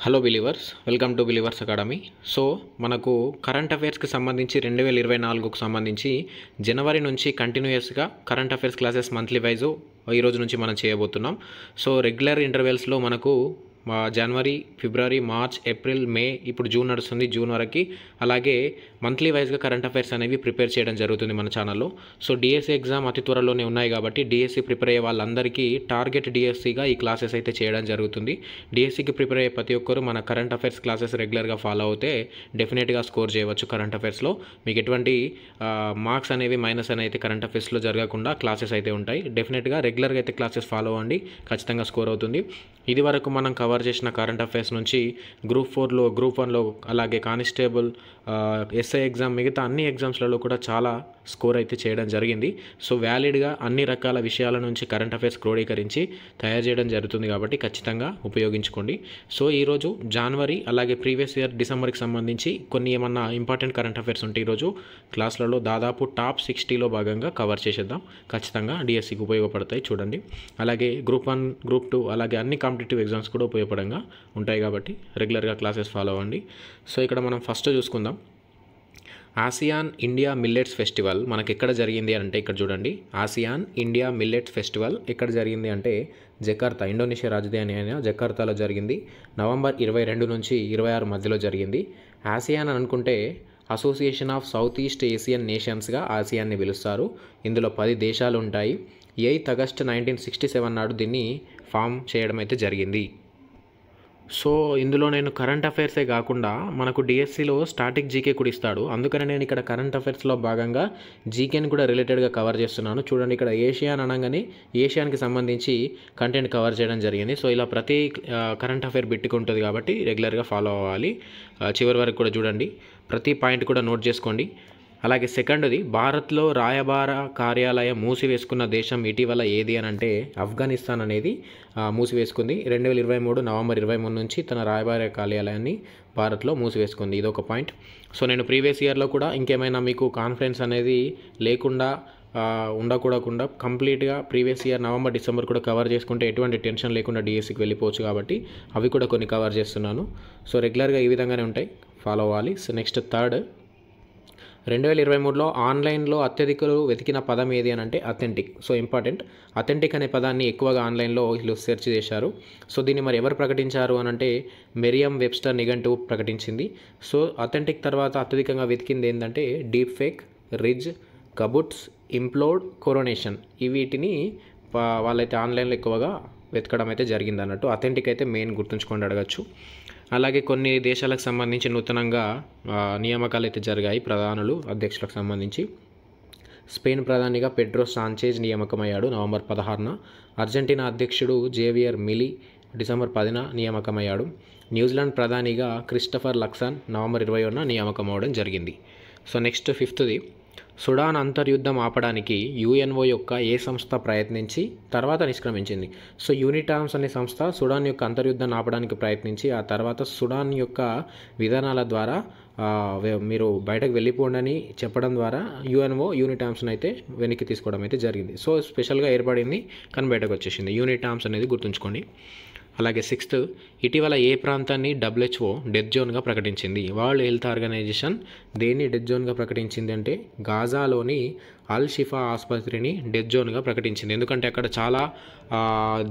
Hello believers, welcome to believers academy. So మనకు current అఫైర్స్కి సంబంధించి 2024కు సంబంధించి జనవరి నుంచి కంటిన్యూయస్గా current affairs classes monthly wise ఈరోజు నుంచి మనం చేయబోతున్నాం. సో రెగ్యులర్ ఇంటర్వెల్స్లో మనకు జనవరి, ఫిబ్రవరి, మార్చ్, ఏప్రిల్, మే, ఇప్పుడు జూన్ నడుస్తుంది, జూన్ వరకు అలాగే మంత్లీ వైజ్గా కరెంట్ అఫైర్స్ అనేవి ప్రిపేర్ చేయడం జరుగుతుంది మన ఛానల్లో. సో డిఎస్సి ఎగ్జామ్ అతి త్వరలోనే ఉన్నాయి కాబట్టి డిఎస్సి ప్రిపేర్ అయ్యే వాళ్ళందరికీ టార్గెట్ డిఎస్సిగా ఈ క్లాసెస్ అయితే చేయడం జరుగుతుంది. డిఎస్సికి ప్రిపేర్ అయ్యే ప్రతి ఒక్కరు మన కరెంట్ అఫైర్స్ క్లాసెస్ రెగ్యులర్గా ఫాలో అవుతే డెఫినెట్గా స్కోర్ చేయవచ్చు. కరెంట్ అఫైర్స్లో మీకు ఎటువంటి మార్క్స్ అనేవి మైనస్ అని అయితే కరెంట్ అఫైర్స్లో జరగకుండా క్లాసెస్ అయితే ఉంటాయి. డెఫినెట్గా రెగ్యులర్గా అయితే క్లాసెస్ ఫాలో అవ్వండి, ఖచ్చితంగా స్కోర్ అవుతుంది. ఇది వరకు మనం కవర్ చేసిన కరెంట్ అఫైర్స్ నుంచి గ్రూప్ 4లో, గ్రూప్ 1లో, అలాగే కానిస్టేబుల్, ఎస్ఐ ఎగ్జామ్, మిగతా అన్ని ఎగ్జామ్స్లలో కూడా చాలా స్కోర్ అయితే చేయడం జరిగింది. సో వ్యాలిడ్గా అన్ని రకాల విషయాల నుంచి కరెంట్ అఫైర్స్ క్రోడీకరించి తయారు చేయడం జరుగుతుంది కాబట్టి ఖచ్చితంగా ఉపయోగించుకోండి. సో ఈరోజు జనవరి అలాగే ప్రీవియస్ ఇయర్ డిసెంబర్కి సంబంధించి కొన్ని ఏమన్నా ఇంపార్టెంట్ కరెంట్ అఫైర్స్ ఉంటే ఈరోజు క్లాస్లలో దాదాపు టాప్ 60లో భాగంగా కవర్ చేసేద్దాం. ఖచ్చితంగా డిఎస్సికి ఉపయోగపడతాయి, చూడండి. అలాగే గ్రూప్ 1, గ్రూప్ 2 అలాగే అన్ని కాంపిటేటివ్ ఎగ్జామ్స్ కూడా ఉపయోగపడంగా ఉంటాయి కాబట్టి రెగ్యులర్గా క్లాసెస్ ఫాలో అవ్వండి. సో ఇక్కడ మనం ఫస్ట్ చూసుకుందాం. ఆసియాన్ ఇండియా మిల్లెట్స్ ఫెస్టివల్ మనకి ఎక్కడ జరిగింది అంటే ఇక్కడ చూడండి. ఆసియాన్ ఇండియా మిల్లెట్స్ ఫెస్టివల్ ఎక్కడ జరిగింది అంటే జకార్తా, ఇండోనేషియా రాజధాని అయిన జకార్తాలో జరిగింది. నవంబర్ 22 నుంచి 26 మధ్యలో జరిగింది. ఆసియాన్ అని అనుకుంటే Association of South East Asian నేషన్స్గా ఆసియాన్ని పిలుస్తారు. ఇందులో 10 దేశాలు ఉంటాయి. 8 ఆగస్టు 1967 నాడు దీన్ని ఫామ్ చేయడం అయితే జరిగింది. సో ఇందులో నేను కరెంట్ అఫైర్సే కాకుండా మనకు డిఎస్సిలో స్టాటిక్ జీకే కూడా ఇస్తాడు. అందుకని నేను ఇక్కడ కరెంట్ అఫైర్స్లో భాగంగా జీకేని కూడా రిలేటెడ్గా కవర్ చేస్తున్నాను. చూడండి, ఇక్కడ ఏషియన్ అనగానే ఏషియాన్కి సంబంధించి కంటెంట్ కవర్ చేయడం జరిగింది. సో ఇలా ప్రతి కరెంట్ అఫైర్ బిట్కి ఉంటుంది కాబట్టి రెగ్యులర్గా ఫాలో అవ్వాలి. చివరి వరకు కూడా చూడండి, ప్రతి పాయింట్ కూడా నోట్ చేసుకోండి. అలాగే సెకండ్ది, భారత్లో రాయబార కార్యాలయం మూసివేసుకున్న దేశం ఇటీవల ఏది అని అంటే ఆఫ్ఘనిస్తాన్ అనేది మూసివేసుకుంది. 2023 నవంబర్ 23 నుంచి తన రాయబార కార్యాలయాన్ని భారత్లో మూసివేసుకుంది. ఇదొక పాయింట్. సో నేను ప్రీవియస్ ఇయర్లో కూడా ఇంకేమైనా మీకు కాన్ఫిడెన్స్ అనేది లేకుండా ఉండకూడకుండా కంప్లీట్గా ప్రీవియస్ ఇయర్ నవంబర్, డిసెంబర్ కూడా కవర్ చేసుకుంటే ఎటువంటి టెన్షన్ లేకుండా డిఎస్సికి వెళ్ళిపోవచ్చు కాబట్టి అవి కూడా కొన్ని కవర్ చేస్తున్నాను. సో రెగ్యులర్గా ఈ విధంగానే ఉంటాయి, ఫాలో అవ్వాలి. సో నెక్స్ట్ థర్డ్, 2023లో ఆన్లైన్లో అత్యధికులు వెతికిన పదం ఏది అని అంటే అథెంటిక్. సో ఇంపార్టెంట్, అథెంటిక్ అనే పదాన్ని ఎక్కువగా ఆన్లైన్లో వీళ్ళు సెర్చ్ చేశారు. సో దీన్ని మరి ఎవరు ప్రకటించారు అని అంటే మెరియం వెబ్స్టర్ నిఘంటువు ప్రకటించింది. సో అథెంటిక్ తర్వాత అత్యధికంగా వెతికింది ఏంటంటే deep fake, Ritz, కబుట్స్, implode, coronation. వీటిని వాళ్ళైతే ఆన్లైన్లో ఎక్కువగా వెతకడం అయితే జరిగింది అన్నట్టు. అథెంటిక్ అయితే మెయిన్ గుర్తుంచుకోండి, అడగచ్చు. అలాగే కొన్ని దేశాలకు సంబంధించి నూతనంగా నియామకాలు అయితే జరిగాయి ప్రధానులు, అధ్యక్షులకు సంబంధించి. స్పెయిన్ ప్రధానిగా పెడ్రో సాంచేజ్ నియామకమయ్యాడు నవంబర్ 16న. అర్జెంటీనా అధ్యక్షుడు జేవియర్ మిలీ డిసెంబర్ 10న నియామకమయ్యాడు. న్యూజిలాండ్ ప్రధానిగా క్రిస్టఫర్ లక్సన్ నవంబర్ 20న నియామకం అవడం జరిగింది. సో నెక్స్ట్ ఫిఫ్త్ది, సుడాన్ అంతర్యుద్ధం ఆపడానికి యుఎన్ఓ యొక్క ఏ సంస్థ ప్రయత్నించి తర్వాత నిష్క్రమించింది. సో యూనిటామ్స్ అనే సంస్థ సుడాన్ యొక్క అంతర్యుద్ధాన్ని ఆపడానికి ప్రయత్నించి ఆ తర్వాత సుడాన్ యొక్క విధానాల ద్వారా మీరు బయటకు వెళ్ళిపోండి అని చెప్పడం ద్వారా యుఎన్ఓ యూనిటామ్స్ని అయితే వెనక్కి తీసుకోవడం అయితే జరిగింది. సో స్పెషల్గా ఏర్పడింది కానీ బయటకు వచ్చేసింది. యూనిటామ్స్ అనేది గుర్తుంచుకోండి. అలాగే సిక్స్త్, ఇటీవల ఏ ప్రాంతాన్ని WHO డెత్ జోన్గా ప్రకటించింది. వరల్డ్ హెల్త్ ఆర్గనైజేషన్ దేన్ని డెత్ జోన్గా ప్రకటించింది అంటే గాజాలోని అల్ షిఫా ఆసుపత్రిని డెత్ జోన్గా ప్రకటించింది. ఎందుకంటే అక్కడ చాలా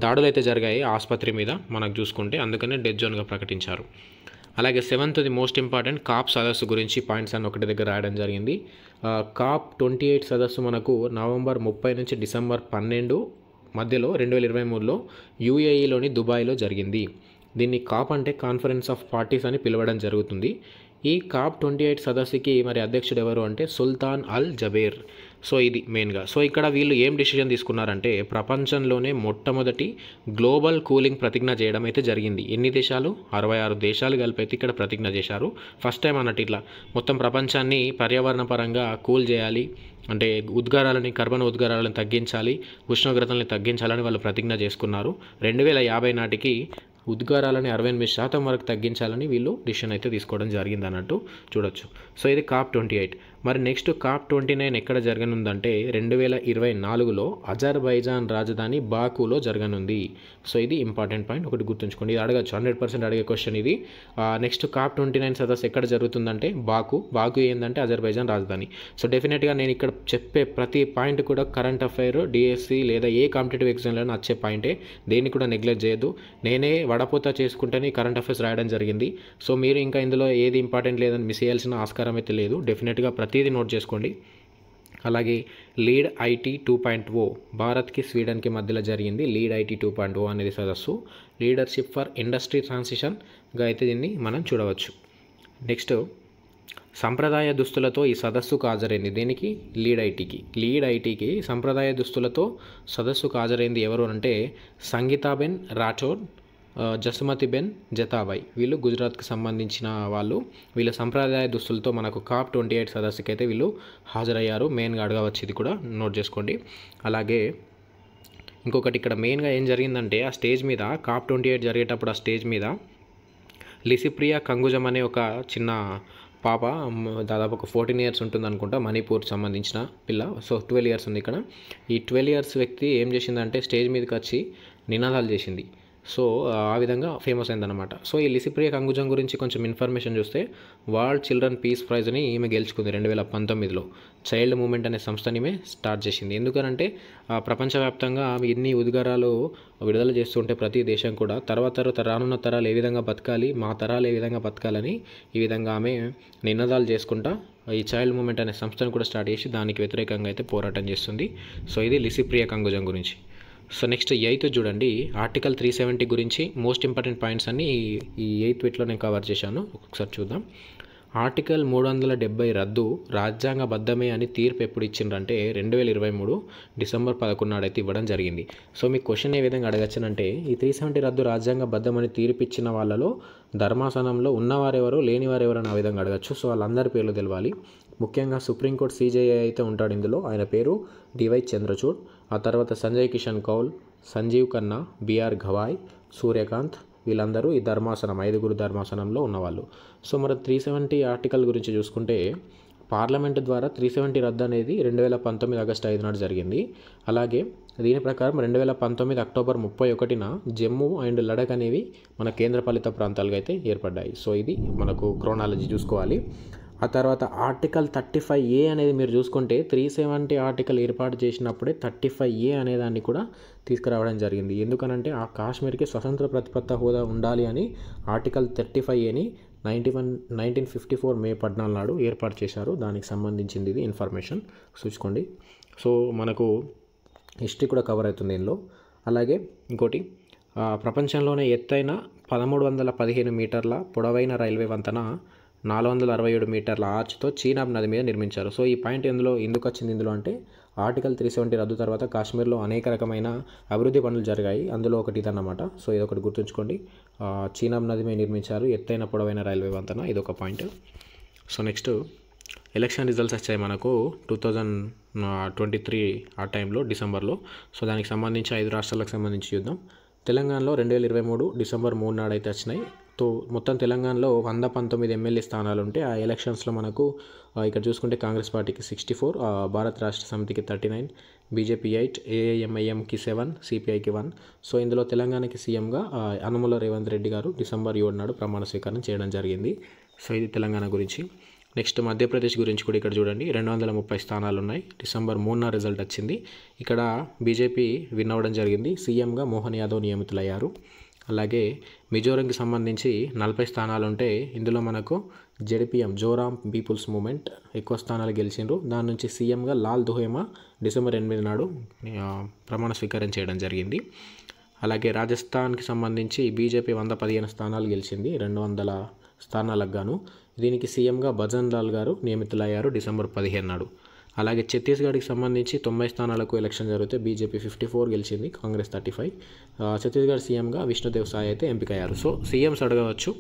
దాడులు అయితే జరిగాయి ఆసుపత్రి మీద మనకు చూసుకుంటే, అందుకనే డెత్ జోన్గా ప్రకటించారు. అలాగే సెవెంత్ది మోస్ట్ ఇంపార్టెంట్, కాప్ సదస్సు గురించి పాయింట్స్ అన్ని ఒకటి దగ్గర రాయడం జరిగింది. కాప్ 28 సదస్సు మనకు నవంబర్ 30 నుంచి డిసెంబర్ 12 మధ్యలో 2023లో యూఏఈలోని దుబాయ్లో జరిగింది. దీన్ని కాప్ అంటే కాన్ఫరెన్స్ ఆఫ్ పార్టీస్ అని పిలవడం జరుగుతుంది. ఈ కాప్ 28 సదస్సుకి మరి అధ్యక్షుడు ఎవరు అంటే సుల్తాన్ అల్ జబేర్. సో ఇది మెయిన్గా. సో ఇక్కడ వీళ్ళు ఏం డిసిజన్ తీసుకున్నారంటే ప్రపంచంలోనే మొట్టమొదటి గ్లోబల్ కూలింగ్ ప్రతిజ్ఞ చేయడం అయితే జరిగింది. ఎన్ని దేశాలు? 66 దేశాలు కలిపి అయితే ఇక్కడ ప్రతిజ్ఞ చేశారు. ఫస్ట్ టైం అన్నట్టు ఇట్లా మొత్తం ప్రపంచాన్ని పర్యావరణ పరంగా కూల్ చేయాలి అంటే కర్బన ఉద్గారాలను తగ్గించాలి, ఉష్ణోగ్రతల్ని తగ్గించాలని వాళ్ళు ప్రతిజ్ఞ చేసుకున్నారు. 2050 నాటికి ఉద్గారాలని 68% వరకు తగ్గించాలని వీళ్ళు డిసిషన్ అయితే తీసుకోవడం జరిగింది అన్నట్టు చూడొచ్చు. సో ఇది కాప్ 28. మరి నెక్స్ట్ COP29 ఎక్కడ జరగనుందంటే 2024లో అజర్బైజాన్ రాజధాని బాకులో జరగనుంది. సో ఇది ఇంపార్టెంట్ పాయింట్, ఒకటి గుర్తుంచుకోండి. ఇది అడగచ్చు, 100% అడిగే క్వశ్చన్ ఇది. నెక్స్ట్ COP29 సదస్సు ఎక్కడ జరుగుతుందంటే బాకు ఏంటంటే అజర్బైజాన్ రాజధాని. సో డెఫినెట్గా నేను ఇక్కడ చెప్పే ప్రతి పాయింట్ కూడా కరెంట్ అఫైర్, డిఎస్సి లేదా ఏ కాంపిటేటివ్ ఎగ్జామ్లో వచ్చే పాయింటే, దేన్ని కూడా నెగ్లెక్ట్ చేయొద్దు. నేనే వడపోత చేసుకుంటేనే కరెంట్ అఫైర్స్ రాయడం జరిగింది. సో మీరు ఇంకా ఇందులో ఏది ఇంపార్టెంట్ లేదని మిస్ చేయాల్సిన ఆస్కారం అయితే లేదు. డెఫినెట్గా ప్రతిదీ నోట్ చేసుకోండి. అలాగే లీడ్ ఐటీ 2.0 భారత్కి స్వీడన్కి మధ్యలో జరిగింది. లీడ్ ఐటీ 2.0 అనేది సదస్సు. లీడర్షిప్ ఫర్ ఇండస్ట్రీ ట్రాన్సిషన్గా అయితే దీన్ని మనం చూడవచ్చు. నెక్స్ట్ సంప్రదాయ దుస్తులతో ఈ సదస్సుకు హాజరైంది. దేనికి? లీడ్ ఐటీకి సంప్రదాయ దుస్తులతో సదస్సుకు హాజరైంది ఎవరు అంటే సంగీతాబెన్ రాఠోడ్, జసుమతిబెన్ జతాబాయ్. వీళ్ళు గుజరాత్కి సంబంధించిన వాళ్ళు. వీళ్ళ సంప్రదాయ దుస్తులతో మనకు COP28 సదస్సుకి అయితే వీళ్ళు హాజరయ్యారు. మెయిన్గా అడగవచ్చు, ఇది కూడా నోట్ చేసుకోండి. అలాగే ఇంకొకటి ఇక్కడ మెయిన్గా ఏం జరిగిందంటే, ఆ స్టేజ్ మీద COP28 జరిగేటప్పుడు ఆ స్టేజ్ మీద లిసిప్రియా కంగుజం అనే ఒక చిన్న పాప, దాదాపు ఒక 14 ఇయర్స్ ఉంటుంది అనుకుంటా, మణిపూర్కి సంబంధించిన పిల్ల. సో 12 ఇయర్స్ ఉంది ఇక్కడ. ఈ 12 ఇయర్స్ వ్యక్తి ఏం చేసిందంటే స్టేజ్ మీదకి వచ్చి నినాదాలు చేసింది. సో ఆ విధంగా ఫేమస్ అయిందనమాట. సో ఈ లిసిప్రియా కంగుజం గురించి కొంచెం ఇన్ఫర్మేషన్ చూస్తే, వరల్డ్ చిల్డ్రన్ పీస్ ప్రైజ్ని ఈమె గెలుచుకుంది 2019లో. చైల్డ్ మూమెంట్ అనే సంస్థని ఈమె స్టార్ట్ చేసింది. ఎందుకనంటే ప్రపంచవ్యాప్తంగా ఎన్ని ఉద్గారాలు విడుదల చేస్తుంటే ప్రతి దేశం కూడా తర్వాత రానున్న తరాలు ఏ విధంగా బతకాలి, మా తరాలు ఏ విధంగా బతకాలని ఈ విధంగా ఆమె నినాదాలు చేసుకుంటా ఈ చైల్డ్ మూమెంట్ అనే సంస్థను కూడా స్టార్ట్ చేసి దానికి వ్యతిరేకంగా అయితే పోరాటం చేస్తుంది. సో ఇది లిసిప్రియా కంగుజం గురించి. సో నెక్స్ట్ 8th చూడండి, ఆర్టికల్ 370 గురించి మోస్ట్ ఇంపార్టెంట్ పాయింట్స్ అన్ని ఈ 8th బిట్లో నేను కవర్ చేశాను. ఒకసారి చూద్దాం. ఆర్టికల్ 370 రద్దు రాజ్యాంగబద్ధమే అని తీర్పు ఎప్పుడు ఇచ్చిండ్రంటే 2023 డిసెంబర్ 11 నాడైతే ఇవ్వడం జరిగింది. సో మీకు క్వశ్చన్ ఏ విధంగా అడగచ్చునంటే, ఈ 370 రద్దు రాజ్యాంగబద్ధమని తీర్పు ఇచ్చిన వాళ్ళలో ధర్మాసనంలో ఉన్నవారెవరు, లేనివారెవరు అని ఆ విధంగా అడగచ్చు. సో వాళ్ళందరి పేర్లు తెలవాలి. ముఖ్యంగా సుప్రీంకోర్టు CJI అయితే ఉంటాడు ఇందులో, ఆయన పేరు DY చంద్రచూడ్. ఆ తర్వాత సంజయ్ కిషన్ కౌల్, సంజీవ్ ఖన్నా, BR గవాయ్, సూర్యకాంత్, వీళ్ళందరూ ఈ ధర్మాసనం 5గురు ధర్మాసనంలో ఉన్నవాళ్ళు. సో మరి 370 ఆర్టికల్ గురించి చూసుకుంటే, పార్లమెంటు ద్వారా 370 రద్దు అనేది 2019 ఆగస్టు 5 నాడు జరిగింది. అలాగే దీని ప్రకారం 2019 అక్టోబర్ 31న జమ్మూ అండ్ లడఖ్ అనేవి మన కేంద్రపాలిత ప్రాంతాలుగా అయితే ఏర్పడ్డాయి. సో ఇది మనకు క్రోనాలజీ చూసుకోవాలి. ఆ తర్వాత ఆర్టికల్ 35A అనేది మీరు చూసుకుంటే 370 ఆర్టికల్ ఏర్పాటు చేసినప్పుడే 35A అనే దాన్ని కూడా తీసుకురావడం జరిగింది. ఎందుకనంటే ఆ కాశ్మీర్కి స్వతంత్ర ప్రతిపత్త హోదా ఉండాలి అని ఆర్టికల్ 35Aని 1954 మే 14 నాడు ఏర్పాటు చేశారు. దానికి సంబంధించింది ఇది ఇన్ఫర్మేషన్ చూసుకోండి. సో మనకు హిస్టరీ కూడా కవర్ అవుతుంది దీనిలో. అలాగే ఇంకోటి, ప్రపంచంలోనే ఎత్తైన 1315 మీటర్ల పొడవైన రైల్వే వంతెన 467 మీటర్ల ఆర్చ్తో చీనాబ్ నది మీద నిర్మించారు. సో ఈ పాయింట్ ఎందుకు వచ్చింది ఇందులో అంటే, ఆర్టికల్ 370 రద్దు తర్వాత కాశ్మీర్లో అనేక రకమైన అభివృద్ధి పనులు జరిగాయి. అందులో ఒకటి ఇదన్నమాట. సో ఇది ఒకటి గుర్తుంచుకోండి. చీనాబ్ నది మీద నిర్మించారు ఎత్తైన పొడవైన రైల్వే వంతెన, ఇదొక point. So next election results వచ్చాయి మనకు 2023 ఆ టైంలో డిసెంబర్లో. సో దానికి సంబంధించి 5 రాష్ట్రాలకు సంబంధించి చూద్దాం. తెలంగాణలో 2023 డిసెంబర్ 3 నాడైతే వచ్చినాయి. మొత్తం తెలంగాణలో 119 ఎమ్మెల్యే స్థానాలు ఉంటే ఆ ఎలక్షన్స్లో మనకు ఇక్కడ చూసుకుంటే కాంగ్రెస్ పార్టీకి 64, భారత రాష్ట్ర సమితికి 39, బీజేపీ 8, ఏఐఎంఐఎంకి 7, సిపిఐకి 1. సో ఇందులో తెలంగాణకి సీఎంగా యనమల రేవంత్ రెడ్డి గారు డిసెంబర్ 7 నాడు ప్రమాణ స్వీకారం చేయడం జరిగింది. సో ఇది తెలంగాణ గురించి. నెక్స్ట్ మధ్యప్రదేశ్ గురించి కూడా ఇక్కడ చూడండి, 230 స్థానాలు ఉన్నాయి. డిసెంబర్ 3న రిజల్ట్ వచ్చింది. ఇక్కడ బీజేపీ విన్ అవ్వడం జరిగింది. సీఎంగా మోహన్ యాదవ్ నియమితులయ్యారు. అలాగే మిజోరంకి సంబంధించి 40 స్థానాలు ఉంటే ఇందులో మనకు జెడిపిఎం జోరామ్ పీపుల్స్ మూమెంట్ ఎక్కువ స్థానాలు గెలిచిండ్రు. దాని నుంచి సీఎంగా లాల్ దుహేమా డిసెంబర్ 8 నాడు ప్రమాణ స్వీకారం చేయడం జరిగింది. అలాగే రాజస్థాన్కి సంబంధించి బీజేపీ 115 స్థానాలు గెలిచింది 200 స్థానాలకు గాను. దీనికి సీఎంగా భజన్ లాల్ గారు నియమితులయ్యారు డిసెంబర్ 15 నాడు. అలాగే ఛత్తీస్గఢ్కి సంబంధించి 90 స్థానాలకు ఎలక్షన్ జరిగితే బీజేపీ 54 గెలిచింది, కాంగ్రెస్ 35. ఛత్తీస్గఢ్ సీఎంగా విష్ణుదేవ్ సాయ్ అయితే ఎంపికయ్యారు. సో సీఎంస్ అడగవచ్చు,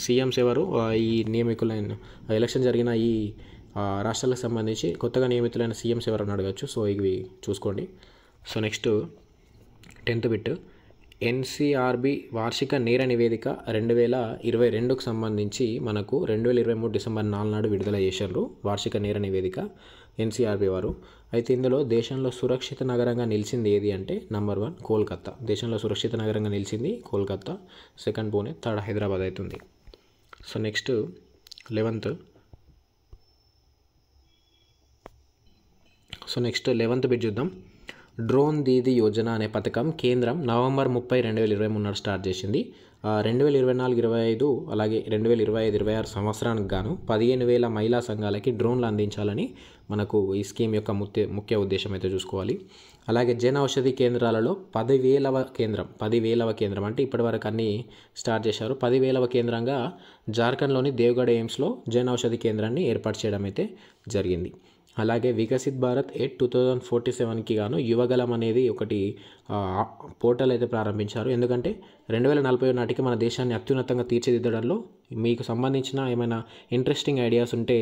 సీఎంస్ ఎవరు, ఈ నియమితులైన ఎలక్షన్ జరిగిన ఈ రాష్ట్రాలకు సంబంధించి కొత్తగా నియమితులైన సీఎంస్ ఎవరని అడగచ్చు. సో ఇవి చూసుకోండి. So next 10th bit, NCRB వార్షిక నేర నివేదిక 2022కు సంబంధించి మనకు 2023 డిసెంబర్ 4 నాడు విడుదల చేశారు వార్షిక నేర నివేదిక ఎన్సీఆర్బీ వారు. అయితే ఇందులో దేశంలో సురక్షిత నగరంగా నిలిచింది ఏది అంటే నంబర్ 1 కోల్కతా. దేశంలో సురక్షిత నగరంగా నిలిచింది కోల్కతా, సెకండ్ పూణే, థర్డ్ హైదరాబాద్ అవుతుంది. సో నెక్స్ట్ 11th బిట్ చూద్దాం. డ్రోన్ దీదీ యోజన అనే పథకం కేంద్రం నవంబర్ 30, 2023 నాడు స్టార్ట్ చేసింది. 2024-25 అలాగే 2025-26 సంవత్సరానికి గాను 15,000 మహిళా సంఘాలకి డ్రోన్లు అందించాలని మనకు ఈ స్కీమ్ యొక్క ముఖ్య ఉద్దేశం అయితే చూసుకోవాలి. అలాగే జన ఔషధి కేంద్రాలలో 10,000వ కేంద్రం అంటే ఇప్పటివరకు అన్నీ స్టార్ట్ చేశారు. 10,000వ కేంద్రంగా జార్ఖండ్లోని దేవ్గఢ్ ఎయిమ్స్లో జన ఔషధి కేంద్రాన్ని ఏర్పాటు చేయడం అయితే జరిగింది. అలాగే వికసిత్ భారత్ 2047కి గాను యువగలం అనేది ఒకటి పోర్టల్ అయితే ప్రారంభించారు. ఎందుకంటే 2040 నాటికి మన దేశాన్ని అత్యున్నతంగా తీర్చిదిద్దడంలో మీకు సంబంధించిన ఏమైనా ఇంట్రెస్టింగ్ ఐడియాస్ ఉంటే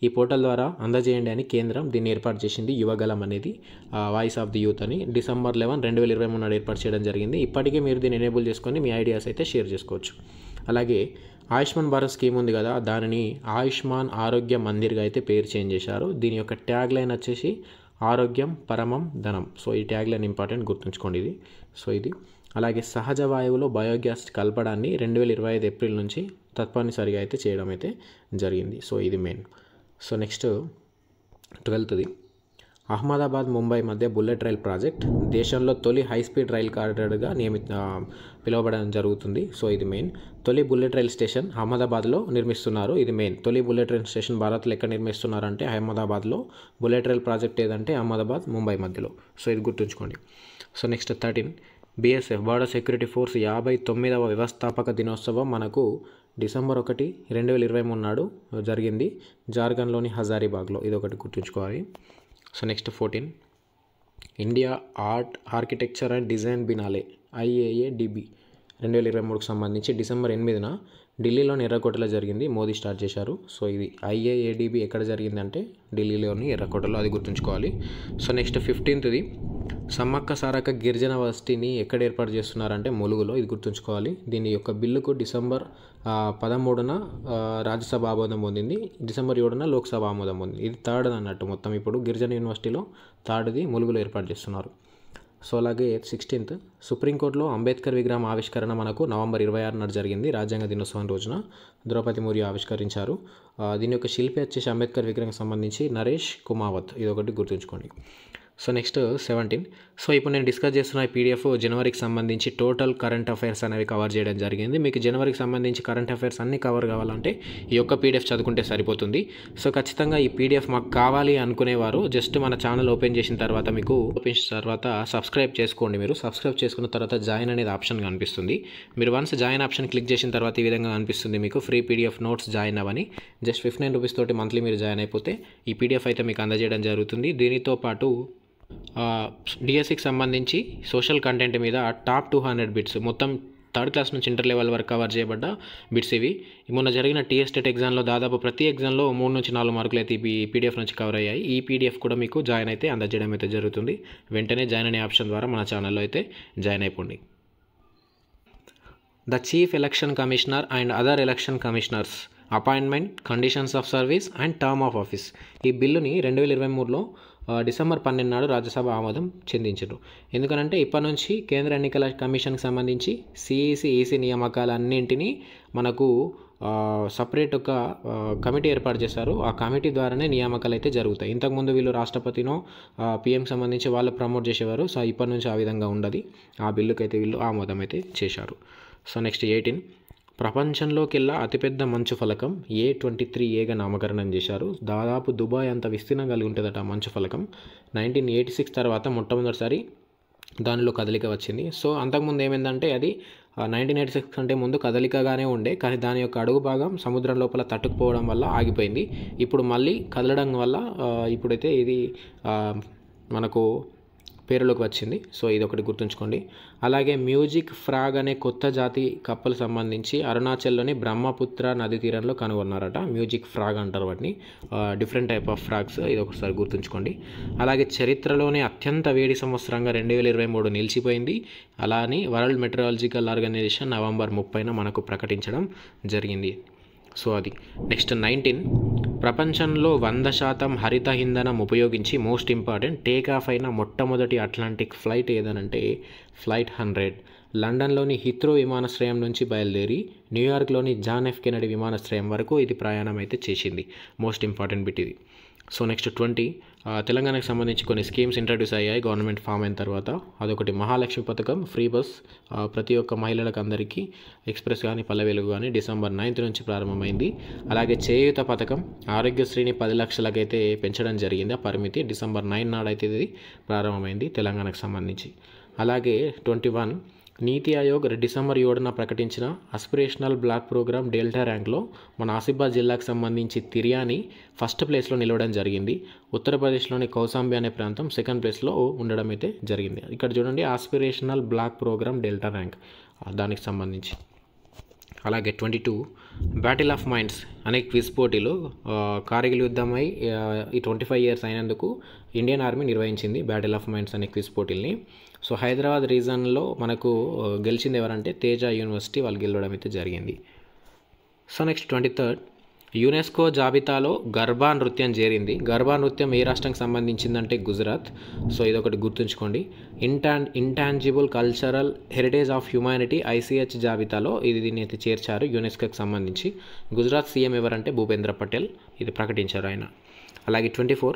ఈ పోర్టల్ ద్వారా అందజేయండి అని కేంద్రం దీన్ని ఏర్పాటు చేసింది. యువగలం అనేది వాయిస్ ఆఫ్ ది యూత్ అని డిసెంబర్ 11, 2023 నాడు ఏర్పాటు చేయడం జరిగింది. ఇప్పటికే మీరు దీన్ని ఎనేబుల్ చేసుకొని మీ ఐడియాస్ అయితే షేర్ చేసుకోవచ్చు. అలాగే ఆయుష్మాన్ భారత్ స్కీమ్ ఉంది కదా, దానిని ఆయుష్మాన్ ఆరోగ్య మందిర్గా అయితే పేరు చేంజ్ చేశారు. దీని యొక్క ట్యాగ్ లైన్ వచ్చేసి ఆరోగ్యం పరమం ధనం. సో ఈ ట్యాగ్ లైన్ ఇంపార్టెంట్, గుర్తుంచుకోండి ఇది. సో ఇది అలాగే సహజ వాయువులో బయోగ్యాస్ కలపడాన్ని 2025 ఏప్రిల్ నుంచి తప్పనిసరిగా అయితే చేయడం అయితే జరిగింది. సో ఇది main. So next 12th Ahmedabad Mumbai మధ్య బుల్లెట్ రైల్ ప్రాజెక్ట్ దేశంలో తొలి హైస్పీడ్ రైల్ కారిడార్గా పిలువబడడం జరుగుతుంది. సో ఇది మెయిన్. తొలి బుల్లెట్ రైల్ స్టేషన్ అహ్మదాబాద్లో నిర్మిస్తున్నారు. ఇది మెయిన్. తొలి బుల్లెట్ రైల్ స్టేషన్ భారత్లో ఎక్కడ నిర్మిస్తున్నారంటే అహ్మదాబాద్లో. బుల్లెట్ రైల్ ప్రాజెక్ట్ ఏదంటే అహ్మదాబాద్ ముంబై మధ్యలో. సో ఇది గుర్తుంచుకోండి. So next 13 BSF Border Security Force 59వ వ్యవస్థాపక దినోత్సవం మనకు డిసెంబర్ 1, 2023 నాడు జరిగింది జార్ఖండ్లోని హజారీబాగ్లో. ఇది ఒకటి గుర్తుంచుకోవాలి. So next 14 India Architecture and Design Biennale IAADB 2023కు సంబంధించి డిసెంబర్ 8న ఢిల్లీలోని ఎర్రకోటలో జరిగింది. మోదీ స్టార్ట్ చేశారు. సో ఇది IAADB ఎక్కడ జరిగిందంటే ఢిల్లీలోని ఎర్రకోటలో, అది గుర్తుంచుకోవాలి. So next 15th Sammakka Sarakka గిరిజన వసతిని ఎక్కడ ఏర్పాటు చేస్తున్నారంటే ములుగులో. ఇది గుర్తుంచుకోవాలి. దీని యొక్క బిల్లుకు డిసెంబర్ 13న రాజ్యసభ ఆమోదం పొందింది. డిసెంబర్ 7న లోక్సభ ఆమోదం పొందింది. ఇది థర్డ్ అన్నట్టు మొత్తం. ఇప్పుడు గిరిజన యూనివర్సిటీలో థర్డ్ది ములుగులో ఏర్పాటు చేస్తున్నారు. సో అలాగే 16th సుప్రీంకోర్టులో అంబేద్కర్ విగ్రహం ఆవిష్కరణ మనకు నవంబర్ 26 నాడు జరిగింది. రాజ్యాంగ దినోత్సవం రోజున ద్రౌపది ముర్ము ఆవిష్కరించారు. దీని యొక్క శిల్పి వచ్చేసి అంబేద్కర్ విగ్రహం సంబంధించి నరేష్ కుమావత్. ఇది ఒకటి గుర్తుంచుకోండి. సో నెక్స్ట్ 17 సో ఇప్పుడు నేను డిస్కస్ చేస్తున్న PDF జనవరికి సంబంధించి టోటల్ కరెంట్ అఫైర్స్ అనేవి కవర్ చేయడం జరిగింది. మీకు జనవరికి సంబంధించి కరెంట్ అఫైర్స్ అన్నీ కవర్ కావాలంటే ఈ యొక్క PDF చదువుకుంటే సరిపోతుంది. సో ఖచ్చితంగా ఈ PDF మాకు కావాలి అనుకునేవారు జస్ట్ మన ఛానల్ ఓపెన్ చేసిన తర్వాత సబ్స్క్రైబ్ చేసుకోండి. మీరు సబ్స్క్రైబ్ చేసుకున్న తర్వాత జాయిన్ అనేది ఆప్షన్ కనిపిస్తుంది. మీరు వన్స్ జాయిన్ ఆప్షన్ క్లిక్ చేసిన తర్వాత ఈ విధంగా కనిపిస్తుంది మీకు ఫ్రీ PDF నోట్స్ జాయిన్ అవ్వని. జస్ట్ 59 రూపీస్ తోటి మంత్లీ మీరు జాయిన్ అయిపోతే ఈ PDF అయితే మీకు అందజేయడం జరుగుతుంది. దీనితో పాటు డిఎస్సికి సంబంధించి సోషల్ కంటెంట్ మీద టాప్ 200 బిట్స్ మొత్తం థర్డ్ క్లాస్ నుంచి ఇంటర్ లెవెల్ వరకు కవర్ చేయబడ్డ బిట్స్ ఇవి. మొన్న జరిగిన TSTET ఎగ్జామ్లో దాదాపు ప్రతి ఎగ్జామ్లో 3 నుంచి 4 మార్కులు అయితే ఈ PDF నుంచి కవర్ అయ్యాయి. ఈ PDF కూడా మీకు జాయిన్ అయితే అందజేయడం అయితే జరుగుతుంది. వెంటనే జాయిన్ అనే ఆప్షన్ ద్వారా మన ఛానల్లో అయితే జాయిన్ అయిపోండి. The chief election commissioner and other election commissioners appointment, conditions of service and term of office ఈ బిల్లుని 2023లో డిసెంబర్ 12 నాడు రాజ్యసభ ఆమోదం చెందించారు. ఎందుకనంటే ఇప్పటి నుంచి కేంద్ర ఎన్నికల కమిషన్కి సంబంధించి CEC, EC నియామకాలన్నింటినీ మనకు సపరేట్ ఒక కమిటీ ఏర్పాటు చేశారు. ఆ కమిటీ ద్వారానే నియామకాలు అయితే జరుగుతాయి. ఇంతకుముందు వీళ్ళు రాష్ట్రపతినో PM సంబంధించి వాళ్ళు ప్రమోట్ చేసేవారు. సో ఇప్పటి నుంచి ఆ విధంగా ఉండదు. ఆ బిల్లుకి అయితే వీళ్ళు ఆమోదం అయితే చేశారు. సో నెక్స్ట్ 18 ప్రపంచంలోకెల్లా అతిపెద్ద మంచు ఫలకం A23Aగా నామకరణం చేశారు. దాదాపు దుబాయ్ అంత విస్తీర్ణం కలిగి ఉంటుందట ఆ మంచు ఫలకం. 1986 తర్వాత మొట్టమొదటిసారి దానిలో కదలిక వచ్చింది. సో అంతకుముందు ఏమైందంటే అది 1986 కంటే ముందు కదలికగానే ఉండే, కానీ దాని యొక్క అడుగు భాగం సముద్రం లోపల తట్టుకుపోవడం వల్ల ఆగిపోయింది. ఇప్పుడు మళ్ళీ కదలడం వల్ల ఇప్పుడైతే ఇది మనకు పేరులోకి వచ్చింది. సో ఇది ఒకటి గుర్తుంచుకోండి. అలాగే మ్యూజిక్ ఫ్రాగ్ అనే కొత్త జాతి కప్పలు సంబంధించి అరుణాచల్లోని బ్రహ్మపుత్ర నది తీరంలో కనుగొన్నారట. మ్యూజిక్ ఫ్రాగ్ అంటారు వాటిని, డిఫరెంట్ టైప్ ఆఫ్ ఫ్రాగ్స్. ఇది ఒకసారి గుర్తుంచుకోండి. అలాగే చరిత్రలోనే అత్యంత వేడి సంవత్సరంగా 2023 నిలిచిపోయింది. అలా అని వరల్డ్ మెట్రలాజికల్ ఆర్గనైజేషన్ నవంబర్ 30న మనకు ప్రకటించడం జరిగింది. సో అది. నెక్స్ట్ 19, ప్రపంచంలో 100% హరిత ఇంధనం ఉపయోగించి మోస్ట్ ఇంపార్టెంట్ టేక్ ఆఫ్ అయిన మొట్టమొదటి అట్లాంటిక్ ఫ్లైట్ ఏదనంటే ఫ్లైట్ 100 లండన్లోని హీత్రో విమానాశ్రయం నుంచి బయలుదేరి న్యూయార్క్లోని జాన్ ఎఫ్ కెనడీ విమానాశ్రయం వరకు ఇది ప్రయాణం అయితే చేసింది. మోస్ట్ ఇంపార్టెంట్ బిట్ ఇది. సో నెక్స్ట్ 20, తెలంగాణకు సంబంధించి కొన్ని స్కీమ్స్ ఇంట్రడ్యూస్ అయ్యాయి గవర్నమెంట్ ఫామ్ అయిన తర్వాత. అదొకటి మహాలక్ష్మి పథకం, ఫ్రీ బస్ ప్రతి ఒక్క మహిళలకు అందరికీ, ఎక్స్ప్రెస్ కానీ పల్లె వెలుగు కానీ డిసెంబర్ 9 నుంచి ప్రారంభమైంది. అలాగే చేయూత పథకం ఆరోగ్యశ్రీని 10 లక్షలకైతే పెంచడం జరిగింది. ఆ పరిమితి డిసెంబర్ 9 నాడైతే ఇది ప్రారంభమైంది తెలంగాణకు సంబంధించి. అలాగే 21, నీతి ఆయోగ్ డిసెంబర్ 7న ప్రకటించిన అస్పిరేషనల్ బ్లాక్ ప్రోగ్రామ్ డెల్టా ర్యాంక్లో మన ఆసిఫాబాద్ జిల్లాకు సంబంధించి తిర్యాని ఫస్ట్ ప్లేస్లో నిలవడం జరిగింది. ఉత్తరప్రదేశ్లోని కౌసాంబి అనే ప్రాంతం సెకండ్ ప్లేస్లో ఉండడం అయితే జరిగింది. ఇక్కడ చూడండి, aspirational block program delta rank దానికి సంబంధించి. అలాగే 22, బ్యాటిల్ ఆఫ్ మైండ్స్ అనే క్విజ్ పోటీలు కార్గిల్ యుద్ధమై ఈ 25 years అయినందుకు ఇండియన్ ఆర్మీ నిర్వహించింది బ్యాటిల్ ఆఫ్ మైండ్స్ అనే క్విజ్ పోటీల్ని. సో హైదరాబాద్ రీజన్లో మనకు గెలిచింది ఎవరంటే తేజ యూనివర్సిటీ, వాళ్ళు గెలవడం అయితే జరిగింది. సో నెక్స్ట్ 23, యునెస్కో జాబితాలో గర్భా నృత్యం చేరింది. గర్భా నృత్యం ఏ రాష్ట్రానికి సంబంధించిందంటే గుజరాత్. సో ఇదొకటి గుర్తుంచుకోండి. Intangible cultural heritage of humanity ICH జాబితాలో దీన్ని అయితే చేర్చారు యునెస్కోకి సంబంధించి. గుజరాత్ సీఎం ఎవరంటే భూపేంద్ర పటేల్, ఇది ప్రకటించారు ఆయన. అలాగే 24,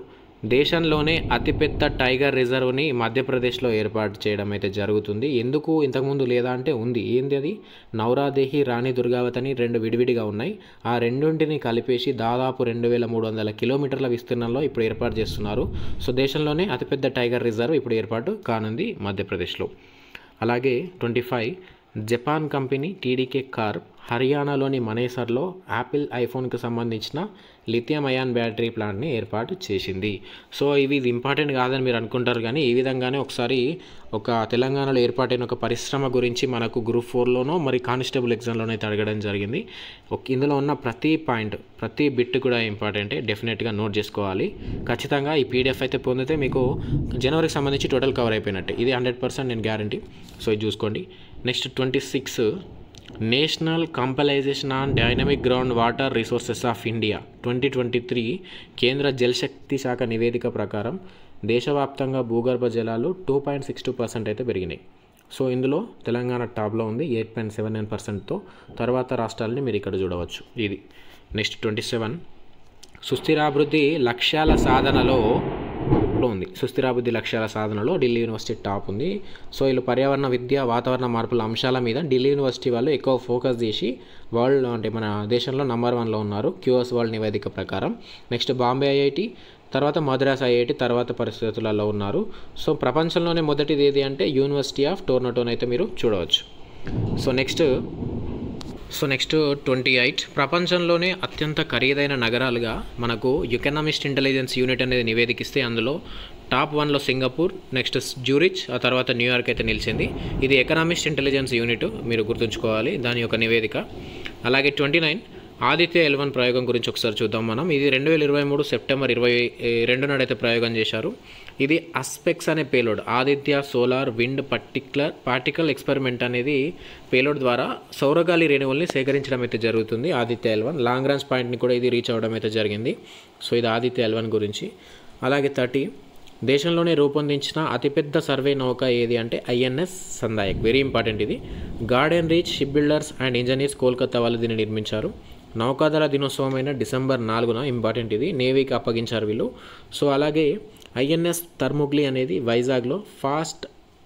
దేశంలోనే అతిపెద్ద టైగర్ రిజర్వ్ని మధ్యప్రదేశ్లో ఏర్పాటు చేయడం అయితే జరుగుతుంది. ఎందుకు ఇంతకుముందు లేదా అంటే ఉంది. ఏంది అది? నౌరాదేహి, రాణి దుర్గావతి అని 2 విడివిడిగా ఉన్నాయి. ఆ రెండింటిని కలిపేసి దాదాపు 2300 కిలోమీటర్ల విస్తీర్ణంలో ఇప్పుడు ఏర్పాటు చేస్తున్నారు. సో దేశంలోనే అతిపెద్ద టైగర్ రిజర్వ్ ఇప్పుడు ఏర్పాటు కానుంది మధ్యప్రదేశ్లో. అలాగే 25, జపాన్ కంపెనీ TDK కార్ప్ హర్యానాలోని మనేసర్లో యాపిల్ ఐఫోన్కి సంబంధించిన లిథియం అయాన్ బ్యాటరీ ప్లాంట్ని ఏర్పాటు చేసింది. సో ఇది ఇంపార్టెంట్ కాదని మీరు అనుకుంటారు, కానీ ఈ విధంగానే ఒకసారి ఒక తెలంగాణలో ఏర్పాటైన ఒక పరిశ్రమ గురించి మనకు గ్రూప్ 4లోనో మరి కానిస్టేబుల్ ఎగ్జామ్లోనో అయితే అడగడం జరిగింది. ఇందులో ఉన్న ప్రతి పాయింట్, ప్రతి బిట్ కూడా ఇంపార్టెంటే, డెఫినెట్గా నోట్ చేసుకోవాలి. ఖచ్చితంగా ఈ PDF అయితే పొందితే మీకు జనవరికి సంబంధించి టోటల్ కవర్ అయిపోయినట్టే. ఇది 100% నేను గ్యారంటీ. సో ఇది చూసుకోండి. Next 26, national compilation on dynamic ground water resources of India 2023 కేంద్ర జలశక్తి శాఖ నివేదిక ప్రకారం దేశవ్యాప్తంగా భూగర్భ జలాలు 2.62% అయితే పెరిగినాయి. సో ఇందులో తెలంగాణ టాప్లో ఉంది 8.79%తో. తర్వాత రాష్ట్రాలని మీరు ఇక్కడ చూడవచ్చు. ఇది. నెక్స్ట్ 27, సుస్థిరాభివృద్ధి లక్ష్యాల సాధనలో ఉంది. సుస్థిరాభివృద్ధి లక్ష్యాల సాధనలో ఢిల్లీ యూనివర్సిటీ టాప్ ఉంది. సో వీళ్ళు పర్యావరణ విద్య, వాతావరణ మార్పుల అంశాల మీద ఢిల్లీ యూనివర్సిటీ వాళ్ళు ఎక్కువ ఫోకస్ చేసి వరల్డ్ అంటే మన దేశంలో నంబర్ 1లో ఉన్నారు QS వరల్డ్ నివేదిక ప్రకారం. నెక్స్ట్ బాంబే IIT, తర్వాత మద్రాస్ IIT తర్వాత పరిస్థితులలో ఉన్నారు. సో ప్రపంచంలోనే మొదటిది ఏది అంటే యూనివర్సిటీ ఆఫ్ టొరంటోని అయితే మీరు చూడవచ్చు. సో నెక్స్ట్ 28, ప్రపంచంలోనే అత్యంత ఖరీదైన నగరాలుగా మనకు ఎకనామిస్ట్ ఇంటెలిజెన్స్ యూనిట్ అనేది నివేదికిస్తే అందులో టాప్ 1లో సింగపూర్, నెక్స్ట్ జ్యూరిచ్, ఆ తర్వాత న్యూయార్క్ అయితే నిలిచింది. ఇది ఎకనామిస్ట్ ఇంటెలిజెన్స్ యూనిట్, మీరు గుర్తుంచుకోవాలి దాని యొక్క నివేదిక. అలాగే 29, ఆదిత్య L1 ప్రయోగం గురించి ఒకసారి చూద్దాం మనం. ఇది 2023 సెప్టెంబర్ 22 నాడైతే ప్రయోగం చేశారు. ఇది అస్పెక్స్ అనే payload, Aditya solar wind particle experiment అనేది పేలోడ్ ద్వారా సౌరగాలి రేణువుల్ని సేకరించడం అయితే జరుగుతుంది. ఆదిత్య L1 లాంగ్ రేంజ్ పాయింట్ని కూడా ఇది రీచ్ అవ్వడం అయితే జరిగింది. సో ఇది ఆదిత్య L1 గురించి. అలాగే 30, దేశంలోనే రూపొందించిన అతిపెద్ద సర్వే నౌక ఏది అంటే INS సందాయక్. వెరీ ఇంపార్టెంట్ ఇది. Garden reach ship builders and engineers Kolkata వాళ్ళు దీన్ని నిర్మించారు. నౌకాదళ దినోత్సవమైన డిసెంబర్ 4న, ఇంపార్టెంట్ ఇది, నేవీకి అప్పగించారు వీళ్ళు. సో అలాగే INS థర్మోగ్లీ అనేది వైజాగ్లో ఫాస్ట్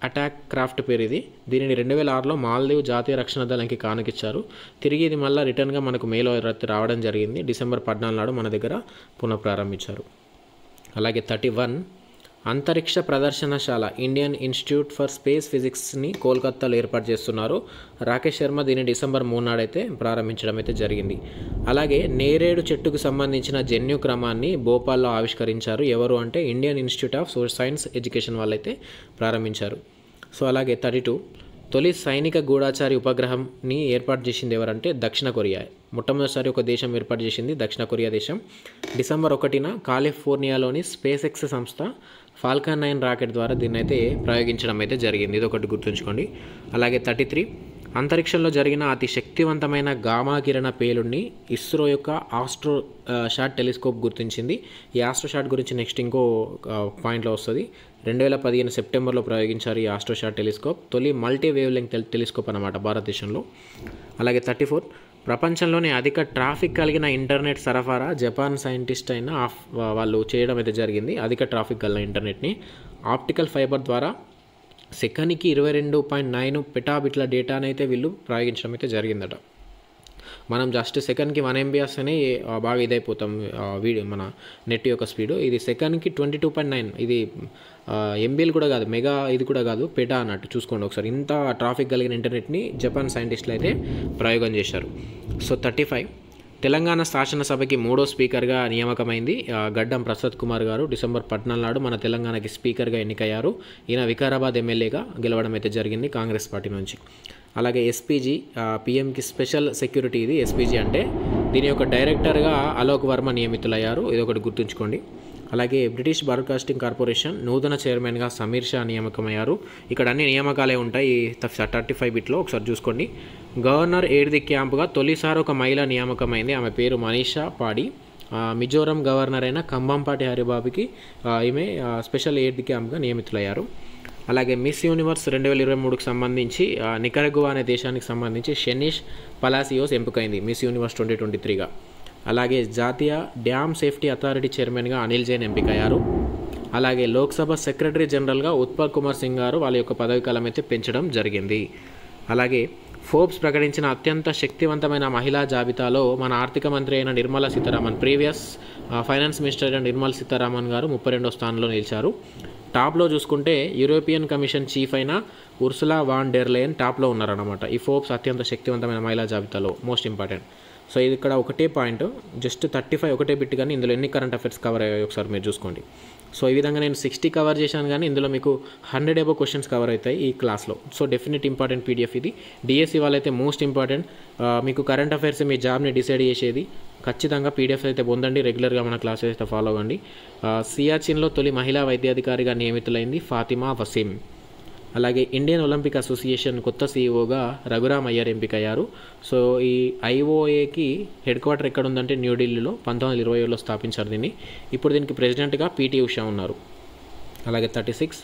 అటాక్ క్రాఫ్ట్ పేరు ఇది. దీనిని 2006లో మాల్దీవ్ జాతీయ రక్షణ దళంకి కానుకిచ్చారు. తిరిగి ఇది మళ్ళీ రిటర్న్గా మనకు మేలో రావడం జరిగింది. డిసెంబర్ 14 నాడు మన దగ్గర పునఃప్రారంభించారు. అలాగే 31, అంతరిక్ష ప్రదర్శనశాల ఇండియన్ ఇన్స్టిట్యూట్ ఫర్ స్పేస్ ఫిజిక్స్ని కోల్కతాలో ఏర్పాటు చేస్తున్నారు. రాకేష్ శర్మ దీన్ని డిసెంబర్ 3 నాడైతే ప్రారంభించడం అయితే జరిగింది. అలాగే నేరేడు చెట్టుకు సంబంధించిన జన్యు క్రమాన్ని భోపాల్లో ఆవిష్కరించారు. ఎవరు అంటే Indian institute of science education వాళ్ళైతే ప్రారంభించారు. సో అలాగే 32 తొలి సైనిక గూఢాచారి ఉపగ్రహంని ఏర్పాటు చేసింది ఎవరంటే దక్షిణ కొరియా. మొట్టమొదటిసారి ఒక దేశం ఏర్పాటు చేసింది దక్షిణ కొరియా దేశం. డిసెంబర్ 1న కాలిఫోర్నియాలోని స్పేస్ ఎక్స్ సంస్థ ఫాల్కన్ 9 రాకెట్ ద్వారా దీన్ని అయితే ప్రయోగించడం అయితే జరిగింది. ఇది ఒకటి గుర్తుంచుకోండి. అలాగే 33 అంతరిక్షంలో జరిగిన అతి శక్తివంతమైన గామా కిరణ పేలుడిని ఇస్రో యొక్క ఆస్ట్రో షాట్ టెలిస్కోప్ గుర్తించింది. ఈ ఆస్ట్రో షాట్ గురించి నెక్స్ట్ ఇంకో పాయింట్లో వస్తుంది. 2015 సెప్టెంబర్లో ప్రయోగించారు ఈ ఆస్ట్రో షాట్ టెలిస్కోప్. తొలి మల్టీ వేవ్ లెంగ్త్ టెలిస్కోప్ అన్నమాట భారతదేశంలో. అలాగే 34 ప్రపంచంలోనే అధిక ట్రాఫిక్ కలిగిన ఇంటర్నెట్ సరఫరా జపాన్ సైంటిస్ట్ అయిన వాళ్ళు చేయడం అయితే జరిగింది. అధిక ట్రాఫిక్ గల ఇంటర్నెట్ని ఆప్టికల్ ఫైబర్ ద్వారా సెకన్కి 22.9 పెటాబిట్ల డేటాని అయితే వీళ్ళు ప్రయోగించడం అయితే జరిగిందట. మనం జస్ట్ సెకండ్కి 1 MB వస్తేనే బాగా ఇదైపోతాం వీడియో మన నెట్ యొక్క స్పీడు. ఇది సెకండ్కి 22.9, ఇది ఎంబీలు కూడా కాదు, మెగా ఇది కూడా కాదు, పెటా అన్నట్టు చూసుకోండి ఒకసారి. ఇంత ట్రాఫిక్ కలిగిన ఇంటర్నెట్ని జపాన్ సైంటిస్టులు అయితే ప్రయోగం చేశారు. సో 35 తెలంగాణ శాసనసభకి 3వ స్పీకర్గా నియామకమైంది గడ్డం ప్రసాద్ కుమార్ గారు. డిసెంబర్ 14 నాడు మన తెలంగాణకి స్పీకర్గా ఎన్నికయ్యారు. ఈయన వికారాబాద్ ఎమ్మెల్యేగా గెలవడం అయితే జరిగింది కాంగ్రెస్ పార్టీ నుంచి. అలాగే ఎస్పీజీ పిఎంకి స్పెషల్ సెక్యూరిటీ, ఇది ఎస్పీజీ అంటే దీని యొక్క డైరెక్టర్గా అలోక్ వర్మ నియమితులయ్యారు. ఇది ఒకటి గుర్తుంచుకోండి. అలాగే బ్రిటిష్ బ్రాడ్కాస్టింగ్ కార్పొరేషన్ నూతన చైర్మన్గా సమీర్ షా నియామకమయ్యారు. ఇక్కడ అన్ని నియామకాలే ఉంటాయి 35 బిట్లో ఒకసారి చూసుకోండి. గవర్నర్ ఎయిడ్ ది క్యాంప్గా తొలిసారి ఒక మహిళ నియామకమైంది. ఆమె పేరు మనీషా పాడి. మిజోరం గవర్నర్ అయిన కంబంపాటి హరిబాబుకి ఈమె స్పెషల్ ఎయిడ్ ది క్యాంప్గా నియమితులయ్యారు. అలాగే మిస్ యూనివర్స్ 2023కి సంబంధించి నికరగువా అనే దేశానికి సంబంధించి షెనిష్ పలాసియోస్ ఎంపికైంది మిస్ యూనివర్స్ 2023గా. అలాగే జాతీయ డ్యామ్ సేఫ్టీ అథారిటీ చైర్మన్గా అనిల్ జైన్ ఎంపికయ్యారు. అలాగే లోక్సభ సెక్రటరీ జనరల్గా ఉత్పల్ కుమార్ సింగ్ గారు వాళ్ళ యొక్క పదవి కాలం అయితే పెంచడం జరిగింది. అలాగే ఫోర్బ్స్ ప్రకటించిన అత్యంత శక్తివంతమైన మహిళా జాబితాలో మన ఆర్థిక మంత్రి అయిన Nirmala Sitharaman, previous finance minister అయిన నిర్మలా సీతారామన్ గారు 32వ స్థానంలో నిలిచారు. టాప్లో చూసుకుంటే యూరోపియన్ కమిషన్ చీఫ్ అయిన ఉర్సులా వాన్ డెర్ లెయన్ టాప్లో ఉన్నారన్నమాట ఈ ఫోర్బ్స్ అత్యంత శక్తివంతమైన మహిళా జాబితాలో. Most important. సో ఇది ఇక్కడ ఒకటే పాయింట్, జస్ట్ 35 ఒకటే బిట్, కానీ ఇందులో ఎన్ని కరెంట్ అఫైర్స్ కవర్ అయ్యాయి ఒకసారి మీరు చూసుకోండి. సో ఈ విధంగా నేను 60 కవర్ చేశాను, కానీ ఇందులో మీకు 100 అబౌవ్ క్వశ్చన్స్ కవర్ అవుతాయి ఈ క్లాస్లో. సో డెఫినెట్ ఇంపార్టెంట్ పీడిఎఫ్ ఇది. డిఎస్సి వాళ్ళైతే మోస్ట్ ఇంపార్టెంట్, మీకు కరెంట్ అఫైర్స్ మీ జాబ్ని డిసైడ్ చేసేది. ఖచ్చితంగా పీడిఎఫ్ అయితే పొందండి, రెగ్యులర్గా మన క్లాసెస్ అయితే ఫాలో అవ్వండి. సియాచిన్లో తొలి మహిళా వైద్యాధికారిగా నియమితులైంది ఫాతిమా వసీం. అలాగే ఇండియన్ ఒలింపిక్ అసోసియేషన్ కొత్త సీఈఓగా రఘురామ్ అయ్యర్ ఎంపికయ్యారు. సో ఈ ఐఓఏకి హెడ్ క్వార్టర్ ఎక్కడ ఉందంటే న్యూఢిల్లీలో 1927లో స్థాపించారు దీన్ని. ఇప్పుడు దీనికి ప్రెసిడెంట్గా పీటీ ఉషా ఉన్నారు. అలాగే 36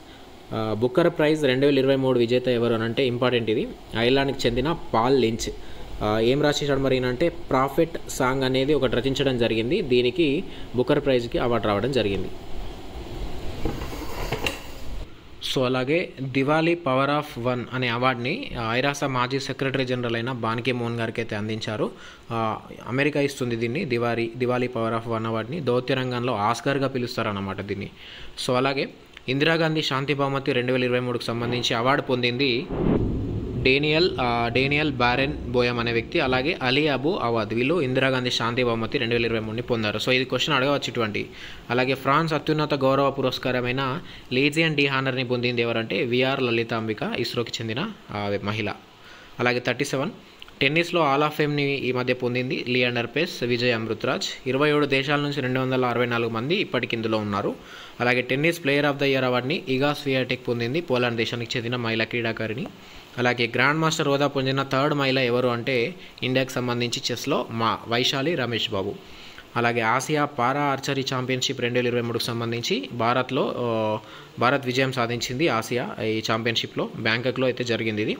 బుక్కర్ ప్రైజ్ 2023 విజేత ఎవరు అని అంటే ఇంపార్టెంట్, ఇది ఐర్లాండ్కి చెందిన పాల్ లించ్. ఏం రాసేసాడు మరి అంటే ప్రాఫిట్ సాంగ్ అనేది ఒకటి రచించడం జరిగింది. దీనికి బుక్కర్ ప్రైజ్కి అవార్డు రావడం జరిగింది. సో అలాగే దివాళీ పవర్ ఆఫ్ వన్ అనే అవార్డుని ఐరాస మాజీ సెక్రటరీ జనరల్ అయిన బాన్ కి మూన్ గారికి అయితే అందించారు. అమెరికా ఇస్తుంది దీన్ని, దివాళీ పవర్ ఆఫ్ వన్ అవార్డుని. దౌత్య రంగంలో ఆస్కార్గా పిలుస్తారన్నమాట దీన్ని. సో అలాగే ఇందిరాగాంధీ శాంతి బహుమతి 2023కు సంబంధించి అవార్డు పొందింది డేనియల్ బారెన్ బోయం అనే వ్యక్తి. అలాగే అలీ అబు అవాద్, వీళ్ళు ఇందిరాగాంధీ శాంతి బహుమతి 2023ని పొందారు. సో ఇది క్వశ్చన్ అడగవచ్చు ఇటువంటి. అలాగే ఫ్రాన్స్ అత్యున్నత గౌరవ పురస్కారమైన లేజియన్ డి హానర్ని పొందింది ఎవరంటే విఆర్ లలితాంబిక, ఇస్రోకి చెందిన మహిళ. అలాగే 37 టెన్నిస్లో ఆల్ ఆఫ్ ఫేమ్ని ఈ మధ్య పొందింది లియాండర్ పేస్, విజయ్ అమృతరాజ్. 27 దేశాల నుంచి 264 మంది ఇప్పటికి ఇందులో ఉన్నారు. అలాగే tennis player of the year అవార్డుని ఇగా స్వియాటెక్ పొందింది, పోలాండ్ దేశానికి చెందిన మహిళా క్రీడాకారిణి. అలాగే గ్రాండ్ మాస్టర్ హోదా పొందిన థర్డ్ మహిళ ఎవరు అంటే ఇండియాకి సంబంధించి చెస్లో వైశాలి రమేష్ బాబు. అలాగే ఆసియా పారా ఆర్చరీ ఛాంపియన్షిప్ 2023కు సంబంధించి భారత్ విజయం సాధించింది ఆసియా ఈ ఛాంపియన్షిప్లో, బ్యాంకాక్లో అయితే జరిగింది ఇది.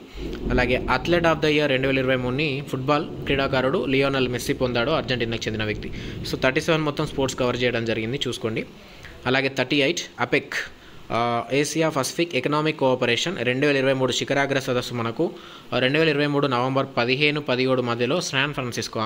అలాగే అథ్లెట్ ఆఫ్ ద ఇయర్ 2023ని ఫుట్బాల్ క్రీడాకారుడు లియోనల్ మెస్సీ పొందాడు, అర్జెంటీనాకి చెందిన వ్యక్తి. సో 37 మొత్తం స్పోర్ట్స్ కవర్ చేయడం జరిగింది, చూసుకోండి. అలాగే 38 APEC Asia Pacific economic cooperation 2023 శిఖరాగ్ర సదస్సు మనకు 2023 నవంబర్ 15-17 మధ్యలో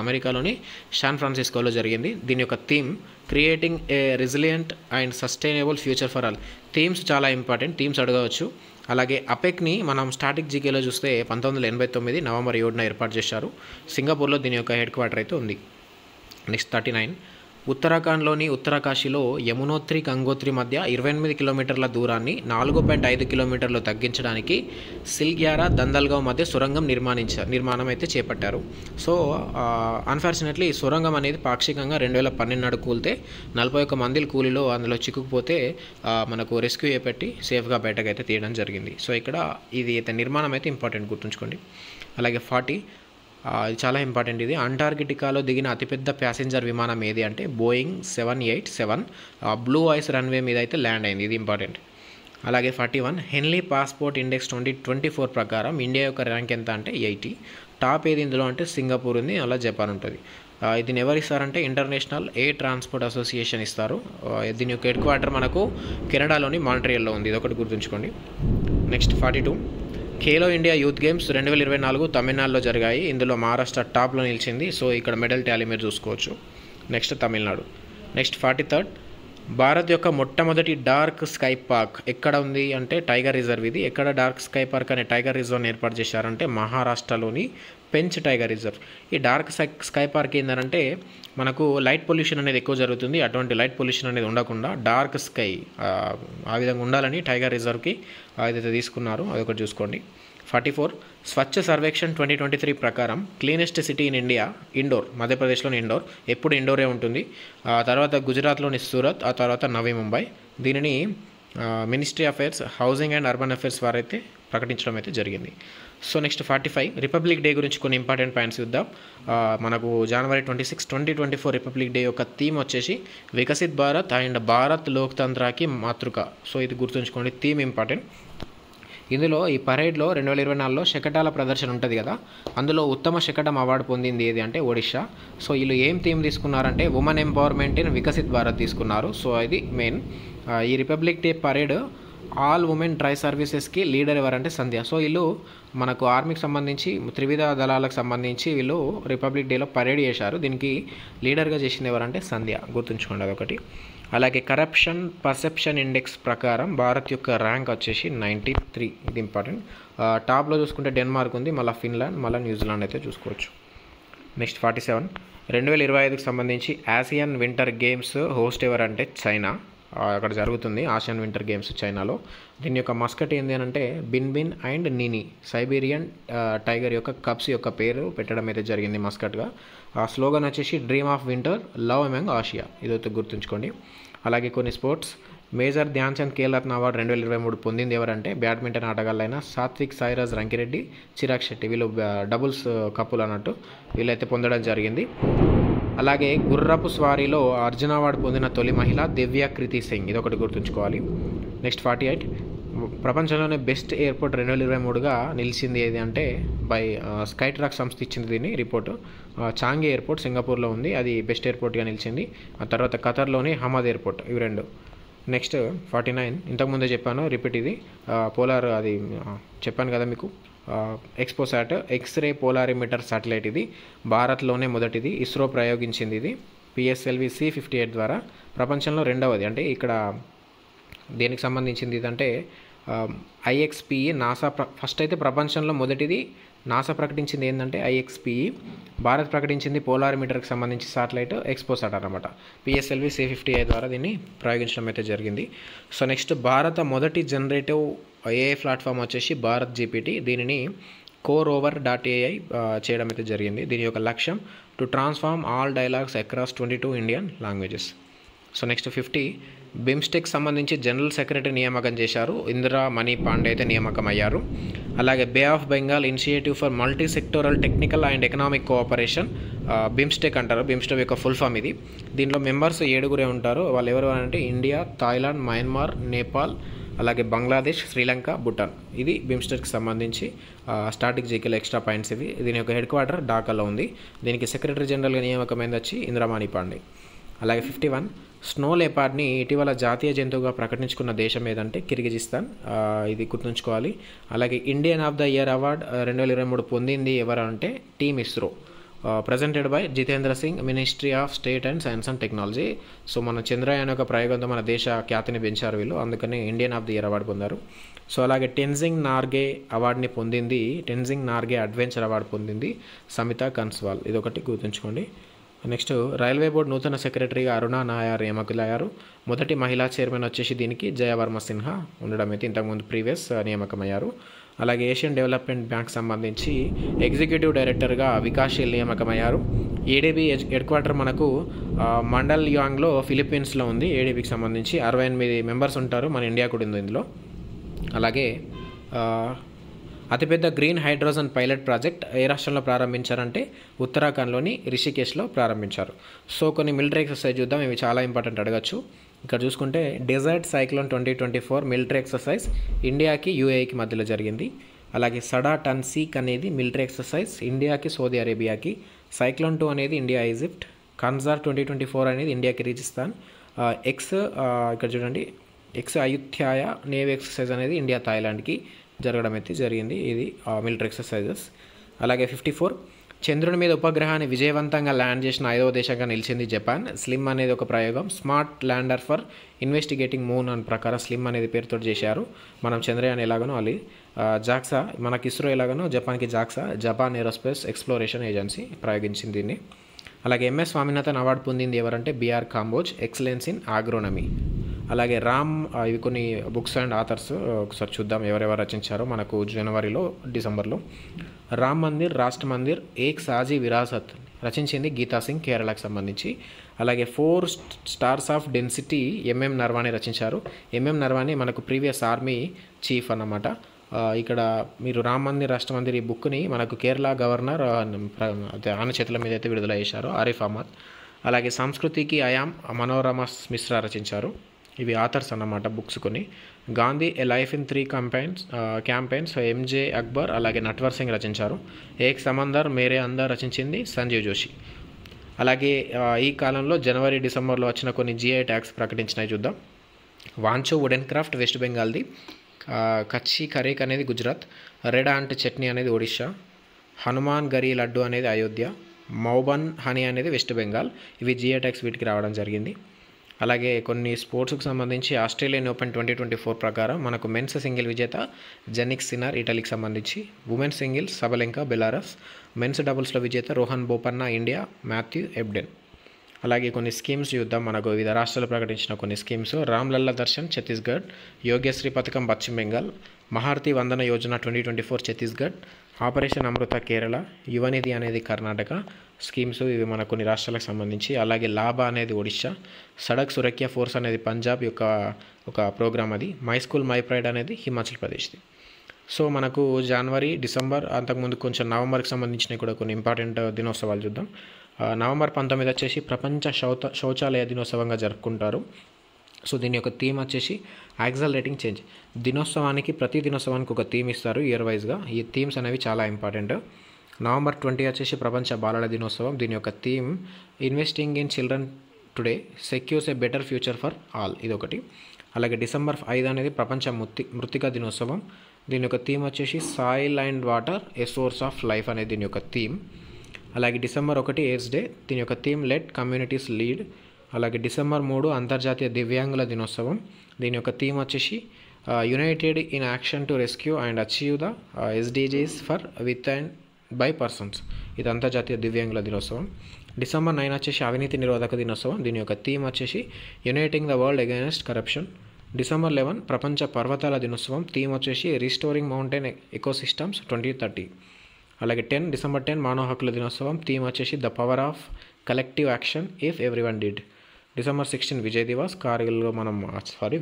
అమెరికాలోని శాన్ ఫ్రాన్సిస్కోలో జరిగింది. దీని యొక్క theme creating a resilient and sustainable future for all. Themes చాలా ఇంపార్టెంట్, థీమ్స్ అడగవచ్చు. అలాగే అపెక్ని మనం స్టాటిక్ జీకేలో చూస్తే 1989 నవంబర్ 7న ఏర్పాటు చేశారు. సింగపూర్లో దీని యొక్క హెడ్ క్వార్టర్ అయితే ఉంది. నెక్స్ట్ 39, ఉత్తరాఖండ్లోని ఉత్తరకాశీలో యమునోత్రి గంగోత్రి మధ్య 28 కిలోమీటర్ల దూరాన్ని 4.5 కిలోమీటర్లు తగ్గించడానికి సిల్గ్యారా దందల్గావ్ మధ్య సొరంగం నిర్మాణం అయితే చేపట్టారు. సో అన్ఫార్చునేట్లీ ఈ సొరంగం అనేది పాక్షికంగా 2012 నాడు కూలితే 41 మంది కూలీలో అందులో చిక్కుకుపోతే మనకు రెస్క్యూ చేపట్టి సేఫ్గా బయటకైతే తీయడం జరిగింది. సో ఇక్కడ ఇది అయితే నిర్మాణం అయితే ఇంపార్టెంట్, గుర్తుంచుకోండి. అలాగే 40, ఇది చాలా ఇంపార్టెంట్. ఇది అంటార్కిటికాలో దిగిన అతిపెద్ద ప్యాసింజర్ విమానం ఏది అంటే బోయింగ్ 787 బ్లూ ఐస్ రన్వే మీద అయితే ల్యాండ్ అయింది. ఇది ఇంపార్టెంట్. అలాగే 41, హెన్లీ పాస్పోర్ట్ ఇండెక్స్ 2024 ప్రకారం ఇండియా యొక్క ర్యాంక్ ఎంత అంటే 80. టాప్ ఏది ఇందులో అంటే సింగపూర్ ఉంది, అలా జపాన్ ఉంటుంది. దీన్ని ఎవరు ఇస్తారంటే ఇంటర్నేషనల్ ఎయిర్ ట్రాన్స్పోర్ట్ అసోసియేషన్ ఇస్తారు. దీని యొక్క హెడ్ క్వార్టర్ మనకు కెనడాలోని మాంట్రియల్లో ఉంది, ఇది ఒకటి గుర్తుంచుకోండి. Next 42, Khelo India youth games 2024 తమిళనాడులో జరిగాయి. ఇందులో మహారాష్ట్ర టాప్లో నిలిచింది. సో ఇక్కడ మెడల్ టాలీ మీరు చూసుకోవచ్చు. నెక్స్ట్ తమిళనాడు. నెక్స్ట్ 43, భారత్ యొక్క మొట్టమొదటి డార్క్ స్కై పార్క్ ఎక్కడ ఉంది అంటే టైగర్ రిజర్వ్. ఇది ఎక్కడ డార్క్ స్కై పార్క్ అనే టైగర్ రిజర్వ్ని ఏర్పాటు చేశారంటే మహారాష్ట్రలోని పెంచ్ టైగర్ రిజర్వ్. ఈ డార్క్ స్కై పార్క్ ఏంటంటే మనకు లైట్ పొల్యూషన్ అనేది ఎక్కువ జరుగుతుంది. అటువంటి లైట్ పొల్యూషన్ అనేది ఉండకుండా డార్క్ స్కై ఆ విధంగా ఉండాలని టైగర్ రిజర్వ్కి ఏదైతే తీసుకున్నారో అదొకటి చూసుకోండి. 44, స్వచ్ఛ సర్వేక్షణ్ 2023 ప్రకారం cleanest city in India Indore, మధ్యప్రదేశ్లోని ఇండోర్. ఎప్పుడు ఇండోరే ఉంటుంది. తర్వాత గుజరాత్లోని సూరత్, ఆ తర్వాత నవీ ముంబై. దీనిని ministry of housing and urban affairs వారైతే ప్రకటించడం అయితే జరిగింది. సో నెక్స్ట్ 45, రిపబ్లిక్ డే గురించి కొన్ని ఇంపార్టెంట్ పాయింట్స్ చూద్దాం. మనకు జనవరి 26, 2024 రిపబ్లిక్ డే యొక్క థీమ్ వచ్చేసి వికసిత్ భారత్ అండ్ భారత్ లోక్తంత్రాకి మాతృక. సో ఇది గుర్తుంచుకోండి, థీమ్ ఇంపార్టెంట్. ఇందులో ఈ పరేడ్లో 2024లో శకటాల ప్రదర్శన ఉంటుంది కదా, అందులో ఉత్తమ శకటం అవార్డు పొందింది ఏది అంటే ఒడిషా. సో వీళ్ళు ఏం థీమ్ తీసుకున్నారంటే women empowerment in Viksit Bharat తీసుకున్నారు. సో ఇది మెయిన్. ఈ Republic Day parade all women tri సర్వీసెస్కి లీడర్ ఎవరంటే సంధ్య. సో వీళ్ళు మనకు ఆర్మీకి సంబంధించి త్రివిధ దళాలకు సంబంధించి వీళ్ళు రిపబ్లిక్ డేలో పరేడ్ చేశారు. దీనికి లీడర్గా చేసింది ఎవరంటే సంధ్య, గుర్తుంచుకోండి అదొకటి. అలాగే కరప్షన్ పర్సెప్షన్ ఇండెక్స్ ప్రకారం భారత్ యొక్క ర్యాంక్ వచ్చేసి 93, ఇది ఇంపార్టెంట్. టాప్లో చూసుకుంటే డెన్మార్క్ ఉంది, మళ్ళీ ఫిన్లాండ్, మళ్ళీ న్యూజిలాండ్ అయితే చూసుకోవచ్చు. నెక్స్ట్ 47, 2025కి సంబంధించి ఆసియన్ వింటర్ గేమ్స్ హోస్ట్ ఎవరంటే చైనా. అక్కడ జరుగుతుంది ఆసియన్ వింటర్ గేమ్స్ చైనాలో. దీని యొక్క మస్కట్ ఏంటి అని అంటే బిన్ అండ్ నీని, సైబీరియన్ టైగర్ యొక్క కప్స్ యొక్క పేరు పెట్టడం అయితే జరిగింది మస్కట్గా. ఆ స్లోగన్ వచ్చేసి dream of winter, love among Asia, ఇదైతే గుర్తుంచుకోండి. అలాగే కొన్ని sports, major Dhyan Chand Khel Ratna award 2023 పొందింది ఎవరంటే బ్యాడ్మింటన్ ఆటగాళ్ళైన సాత్విక్ సాయిరాజ్ రంకిరెడ్డి, చిరాగ్ శెట్టి. వీళ్ళు డబుల్స్ కప్పులు అన్నట్టు వీళ్ళైతే పొందడం జరిగింది. అలాగే గుర్రపు స్వారీలో అర్జున అవార్డు పొందిన తొలి మహిళ దివ్య కృతి సింగ్, ఇది ఒకటి గుర్తుంచుకోవాలి. నెక్స్ట్ 48, ప్రపంచంలోనే బెస్ట్ ఎయిర్పోర్ట్ 2023గా నిలిచింది ఏది అంటే బై స్కై ట్రాక్ సంస్థ ఇచ్చింది దీన్ని రిపోర్టు. చాంగి ఎయిర్పోర్ట్ సింగపూర్లో ఉంది, అది బెస్ట్ ఎయిర్పోర్ట్గా నిలిచింది. ఆ తర్వాత ఖతర్లోని హమద్ ఎయిర్పోర్ట్, ఇవి రెండు. నెక్స్ట్ 49, ఇంతకుముందే చెప్పాను, రిపీట్. ఇది పోలార్, అది చెప్పాను కదా మీకు, ఎక్స్పోసాట్ ఎక్స్రే పోలారిమీటర్ శాటిలైట్. ఇది భారత్లోనే మొదటిది, ఇస్రో ప్రయోగించింది. ఇది PSLV C58 ద్వారా ప్రపంచంలో రెండవది. అంటే ఇక్కడ దేనికి సంబంధించింది ఇదంటే IXPE నాసా ఫస్ట్ అయితే ప్రపంచంలో మొదటిది నాసా ప్రకటించింది ఏంటంటే IXPE, భారత్ ప్రకటించింది పోలారిమీటర్కి సంబంధించి శాటిలైట్ ఎక్స్పోసాట్ అన్నమాట. PSLV C58 ద్వారా దీన్ని ప్రయోగించడం అయితే జరిగింది. సో నెక్స్ట్ భారత మొదటి జనరేటివ్ AI ప్లాట్ఫామ్ వచ్చేసి భారత్ GPT. దీనిని CoreOver.ai చేయడం అయితే జరిగింది. దీని యొక్క లక్ష్యం to transform all dialogues across 22 Indian languages. So next 50, BIMSTEC సంబంధించి జనరల్ సెక్రటరీ నియామకం చేశారు, ఇందిరా మణి పాండే అయితే నియామకం అయ్యారు. అలాగే Bay of Bengal Initiative for Multi Sectoral Technical and Economic Cooperation, BIMSTEC అంటారు. బిమ్స్టెక్ యొక్క ఫుల్ ఫామ్ ఇది. దీంట్లో మెంబర్స్ 7 ఉంటారు. వాళ్ళు ఎవరు అంటే ఇండియా, థాయిలాండ్, మయన్మార్, నేపాల్, అలాగే బంగ్లాదేశ్, శ్రీలంక, భూటాన్. ఇది బిమ్స్టెక్కి సంబంధించి స్టాటిక్ జీకేలో ఎక్స్ట్రా పాయింట్స్ ఇవి. దీని యొక్క హెడ్ క్వార్టర్ ఢాకాలో ఉంది. దీనికి సెక్రటరీ జనరల్గా నియామకమైంది వచ్చి ఇందిరా మణి పాండే. అలాగే 51 స్నో లెపార్డ్ని ఇటీవల జాతీయ జంతువుగా ప్రకటించుకున్న దేశం ఏదంటే కిర్గిజిస్తాన్. ఇది గుర్తుంచుకోవాలి. అలాగే Indian of the year award 2023 పొందింది ఎవరు అంటే team ISRO. Presented by Jitendra Singh, ministry of state and science and technology. So మన చంద్రయాన్ యొక్క ప్రయోగంతో మన దేశ ఖ్యాతిని పెంచారు వీళ్ళు, అందుకని Indian of the year award పొందారు. సో అలాగే టెన్జింగ్ నార్గే అవార్డుని పొందింది, టెన్జింగ్ నార్గే అడ్వెంచర్ అవార్డు పొందింది సమితా కన్స్వాల్. ఇది ఒకటి గుర్తుంచుకోండి. నెక్స్ట్ రైల్వే బోర్డు నూతన సెక్రటరీగా అరుణ నాయర్ నియామకులయ్యారు. మొదటి మహిళా చైర్మన్ వచ్చేసి దీనికి జయవర్మ సిన్హా ఉండడం అయితే ఇంతకుముందు ప్రీవియస్ నియామకమయ్యారు. అలాగే ఏషియన్ డెవలప్మెంట్ బ్యాంక్ సంబంధించి ఎగ్జిక్యూటివ్ డైరెక్టర్గా వికాస్శీల్ నియామకమయ్యారు. ఏడీబీ హెడ్ క్వార్టర్ మనకు మండల్ యాంగ్లో ఫిలిప్పీన్స్లో ఉంది. ఏడీబీకి సంబంధించి 68 మెంబర్స్ ఉంటారు, మన ఇండియా కూడా ఉంది ఇందులో. అలాగే అతిపెద్ద గ్రీన్ హైడ్రోజన్ పైలట్ ప్రాజెక్ట్ ఏ రాష్ట్రంలో ప్రారంభించారంటే ఉత్తరాఖండ్లోని రిషికేశ్లో ప్రారంభించారు. సో కొన్ని మిలిటరీ ఎక్సర్సైజ్ చూద్దాం, ఇవి చాలా ఇంపార్టెంట్ అడగచ్చు. ఇక్కడ చూసుకుంటే డెజర్ట్ సైక్లోన్ 2024 మిలిటరీ ఎక్సర్సైజ్ ఇండియాకి యూఏఈకి మధ్యలో జరిగింది. అలాగే సడా టన్ సీక్ అనేది మిలిటరీ ఎక్సర్సైజ్ ఇండియాకి సౌదీ అరేబియాకి. సైక్లోన్ 2 అనేది ఇండియా ఈజిప్ట్. కన్జార్ 2024 అనేది ఇండియా కిర్గిజిస్తాన్. ఇక్కడ చూడండి ఎక్స్ అయుత్యాయ నేవీ ఎక్సర్సైజ్ అనేది ఇండియా థాయిలాండ్కి జరగడం అయితే జరిగింది. ఇది మిలిటరీ ఎక్సర్సైజెస్. అలాగే 54 చంద్రుని మీద ఉపగ్రహాన్ని విజయవంతంగా ల్యాండ్ చేసిన 5వ దేశంగా నిలిచింది జపాన్. స్లిమ్ అనేది ఒక ప్రయోగం, smart lander for investigating moon అని ప్రకారం స్లిమ్ అనేది పేరుతో చేశారు. మనం చంద్రయాన్ ఎలాగనో అది జాక్సా, మనకి ఇస్రో ఎలాగనో జపాన్కి JAXA, Japan Aerospace Exploration Agency ప్రయోగించింది దీన్ని. అలాగే ఎంఎస్ స్వామినాథన్ అవార్డు పొందింది ఎవరంటే BR Kamboj, excellence in agronomy. అలాగే రామ్, ఇవి కొన్ని బుక్స్ అండ్ ఆథర్స్ ఒకసారి చూద్దాం ఎవరెవరు రచించారో మనకు జనవరిలో డిసెంబర్లో. రామ్ మందిర్, రాష్ట్ర మందిర్, ఏక్ సాజీ విరాసత్ రచించింది గీతా సింగ్, కేరళకు సంబంధించి. అలాగే 4 stars of density MM Naravane రచించారు. ఎంఎం నర్వాణి మనకు ప్రీవియస్ ఆర్మీ చీఫ్ అన్నమాట. ఇక్కడ మీరు రామ్ మందిర్, రాష్ట్ర మందిర్ ఈ బుక్ని మనకు కేరళ గవర్నర్ ఆయన చేతుల మీద అయితే విడుదల చేశారు, ఆరిఫ్ అహ్మద్. అలాగే సంస్కృతికి అయామ్ మనోరమ మిశ్రా రచించారు. ఇవి ఆథర్స్ అన్నమాట బుక్స్ కొన్ని. Gandhi a life in 3 campaigns MJ Akbar అలాగే నట్వర్ సింగ్ రచించారు. ఏక్ సమందర్ మేరే అందర్ రచించింది సంజీవ్ జోషి. అలాగే ఈ కాలంలో జనవరి డిసెంబర్లో వచ్చిన కొన్ని జిఐ ట్యాగ్స్ ప్రకటించినవి చూద్దాం. వాంచో వుడెన్ క్రాఫ్ట్ వెస్ట్ బెంగాల్ది. కచ్చి కరేక్ అనేది గుజరాత్. రెడ్ ఆంట్ చట్నీ అనేది ఒడిషా. హనుమాన్ గరీ లడ్డు అనేది అయోధ్య. మౌబన్ హనీ అనేది వెస్ట్ బెంగాల్. ఇవి జిఐ ట్యాగ్స్ వీటికి రావడం జరిగింది. అలాగే కొన్ని స్పోర్ట్స్కి సంబంధించి ఆస్ట్రేలియన్ ఓపెన్ 2024 ప్రకారం మనకు మెన్స్ సింగిల్ విజేత జెనిక్ సిన్నర్ ఇటలీకి సంబంధించి. Women's singles Sabalenka Belarus. Men's డబుల్స్లో విజేత Rohan Bopanna India, Matthew Ebden. అలాగే కొన్ని స్కీమ్స్ చూద్దాం, మనకు వివిధ రాష్ట్రాలు ప్రకటించిన కొన్ని స్కీమ్స్. రామ్లల్లా దర్శన్ ఛత్తీస్గఢ్, యోగ్యశ్రీ పథకం పశ్చిమ బెంగాల్, మహారతి వందన యోజన 2024 ఛత్తీస్గఢ్, ఆపరేషన్ అమృత కేరళ, యువనిధి అనేది కర్ణాటక స్కీమ్స్. ఇవి మన కొన్ని రాష్ట్రాలకు సంబంధించి. అలాగే లాభా అనేది ఒడిషా, సడక్ సురక్షా ఫోర్స్ అనేది పంజాబ్ యొక్క ఒక ప్రోగ్రామ్ అది. మై స్కూల్ మై ప్రైడ్ అనేది హిమాచల్ ప్రదేశ్ది. సో మనకు జనవరి, డిసెంబర్, అంతకుముందు కొంచెం నవంబర్కి సంబంధించినవి కూడా కొన్ని ఇంపార్టెంట్ దినోత్సవాలు చూద్దాం. నవంబర్ 19 వచ్చేసి ప్రపంచ శౌచాలయ దినోత్సవంగా జరుపుకుంటారు. సో దీని యొక్క థీమ్ వచ్చేసి యాక్సలరేటింగ్ చేంజ్. ప్రతి దినోత్సవానికి ఒక థీమ్ ఇస్తారు ఇయర్ వైజ్గా. ఈ థీమ్స్ అనేవి చాలా ఇంపార్టెంట్. నవంబర్ 20 వచ్చేసి ప్రపంచ బాలల దినోత్సవం. దీని యొక్క theme investing in children today secures A better future for all, ఇదొకటి. అలాగే డిసెంబర్ 5 అనేది ప్రపంచ మృత్తికా దినోత్సవం. దీని యొక్క థీమ్ వచ్చేసి soil and water A source of life అనేది దీని యొక్క థీమ్. అలాగే డిసెంబర్ 1 ఎయిడ్స్ డే. దీని యొక్క థీమ్ లెట్ కమ్యూనిటీస్ లీడ్. అలాగే డిసెంబర్ 3 అంతర్జాతీయ దివ్యాంగుల దినోత్సవం. దీని యొక్క థీమ్ వచ్చేసి United in action to rescue and achieve the SDGs for with and by persons. ఇది అంతర్జాతీయ దివ్యాంగుల దినోత్సవం. డిసెంబర్ 9 వచ్చేసి అవినీతి నిరోధక దినోత్సవం. దీని యొక్క థీమ్ వచ్చేసి uniting the world against corruption. December 11 ప్రపంచ పర్వతాల దినోత్సవం. థీమ్ వచ్చేసి రిస్టోరింగ్ మౌంటైన్ ఎకోసిస్టమ్స్ 2030. అలాగే డిసెంబర్ 10 మానవ హక్కుల దినోత్సవం. థీమ్ వచ్చేసి the power of collective action if everyone did. December 16 Vijay Diwas. కార్గిల్లో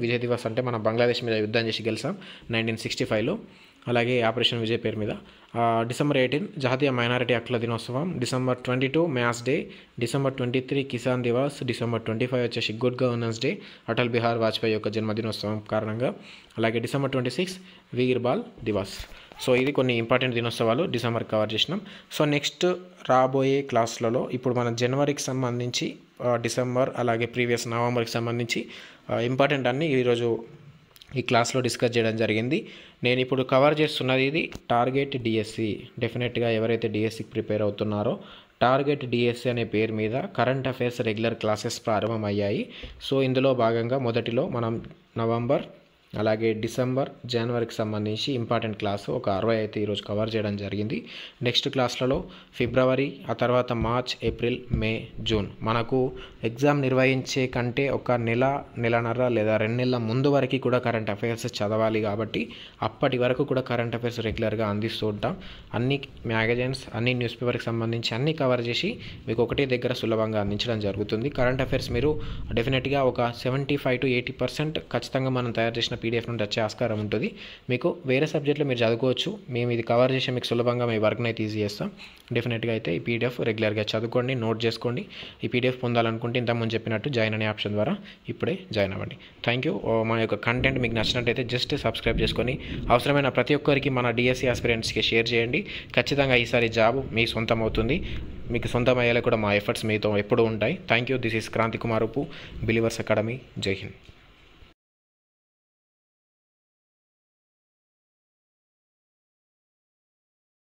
విజయ్ దివాస్ అంటే మనం బంగ్లాదేశ్ మీద యుద్ధం చేసి గెలిచాం 1965లో. అలాగే ఆపరేషన్ విజయ్ పేరు మీద. డిసెంబర్ 18 జాతీయ మైనారిటీ హక్కుల దినోత్సవం. December 22 maths day. December 23 Kisan Diwas. December 25 వచ్చేసి good governance day, Atal Bihari Vajpayee యొక్క జన్మదినోత్సవం కారణంగా. అలాగే డిసెంబర్ 26 వీర్ బాల్ దివాస్. సో ఇది కొన్ని ఇంపార్టెంట్ దినోత్సవాలు డిసెంబర్ కవర్ చేసినాం. సో నెక్స్ట్ రాబోయే క్లాస్లలో ఇప్పుడు మన జనవరికి సంబంధించి డిసెంబర్ అలాగే ప్రీవియస్ నవంబర్కి సంబంధించి ఇంపార్టెంట్ అన్నీ ఈరోజు ఈ క్లాస్లో డిస్కస్ చేయడం జరిగింది. నేను ఇప్పుడు కవర్ చేస్తున్నది ఇది టార్గెట్ డిఎస్సి. డెఫినెట్గా ఎవరైతే డిఎస్సికి ప్రిపేర్ అవుతున్నారో టార్గెట్ డిఎస్సి అనే పేరు మీద కరెంట్ అఫైర్స్ రెగ్యులర్ క్లాసెస్ ప్రారంభమయ్యాయి. సో ఇందులో భాగంగా మొదటిలో మనం నవంబర్ అలాగే డిసెంబర్ జనవరికి సంబంధించి ఇంపార్టెంట్ క్లాసు ఒక 60 అయితే ఈరోజు కవర్ చేయడం జరిగింది. నెక్స్ట్ క్లాస్లలో ఫిబ్రవరి, ఆ తర్వాత మార్చ్, ఏప్రిల్, మే, జూన్ మనకు ఎగ్జామ్ నిర్వహించే కంటే ఒక నెలన్నర లేదా 2 నెలల ముందు వరకు కూడా కరెంట్ అఫైర్స్ చదవాలి. కాబట్టి అప్పటి వరకు కూడా కరెంట్ అఫైర్స్ రెగ్యులర్గా అందిస్తూ ఉంటాం. అన్ని మ్యాగజైన్స్, అన్ని న్యూస్ పేపర్కి సంబంధించి అన్ని కవర్ చేసి మీకు ఒకటే దగ్గర సులభంగా అందించడం జరుగుతుంది. కరెంట్ అఫైర్స్ మీరు డెఫినెట్గా ఒక 75 to 80% ఖచ్చితంగా మనం తయారు చేసిన పీడిఎఫ్ నుండి వచ్చే ఆస్కారం ఉంటుంది. మీకు వేరే సబ్జెక్టులో మీరు చదువుకోవచ్చు, మేము ఇది కవర్ చేసి మీకు సులభంగా మీ వర్క్ని అయితే ఈజీ చేస్తాం. డెఫినెట్గా అయితే ఈ పీడిఎఫ్ రెగ్యులర్గా చదువుకోండి, నోట్ చేసుకోండి. ఈ పీడిఎఫ్ పొందాలనుకుంటే ఇంతకుముందు చెప్పినట్టు జాయిన్ అనే ఆప్షన్ ద్వారా ఇప్పుడే జాయిన్ అవ్వండి. Thank you. మన యొక్క కంటెంట్ మీకు నచ్చినట్టయితే జస్ట్ సబ్స్క్రైబ్ చేసుకొని అవసరమైన ప్రతి ఒక్కరికి మన డిఎస్సి ఆస్పిరెంట్స్కి షేర్ చేయండి. ఖచ్చితంగా ఈసారి జాబ్ మీ సొంతం అవుతుంది. మీకు సొంతం అయ్యేలా కూడా మా ఎఫర్ట్స్ మీతో ఎప్పుడూ ఉంటాయి. Thank you. This is Kranthi Kumar Uppu, believers academy. జై హింద్.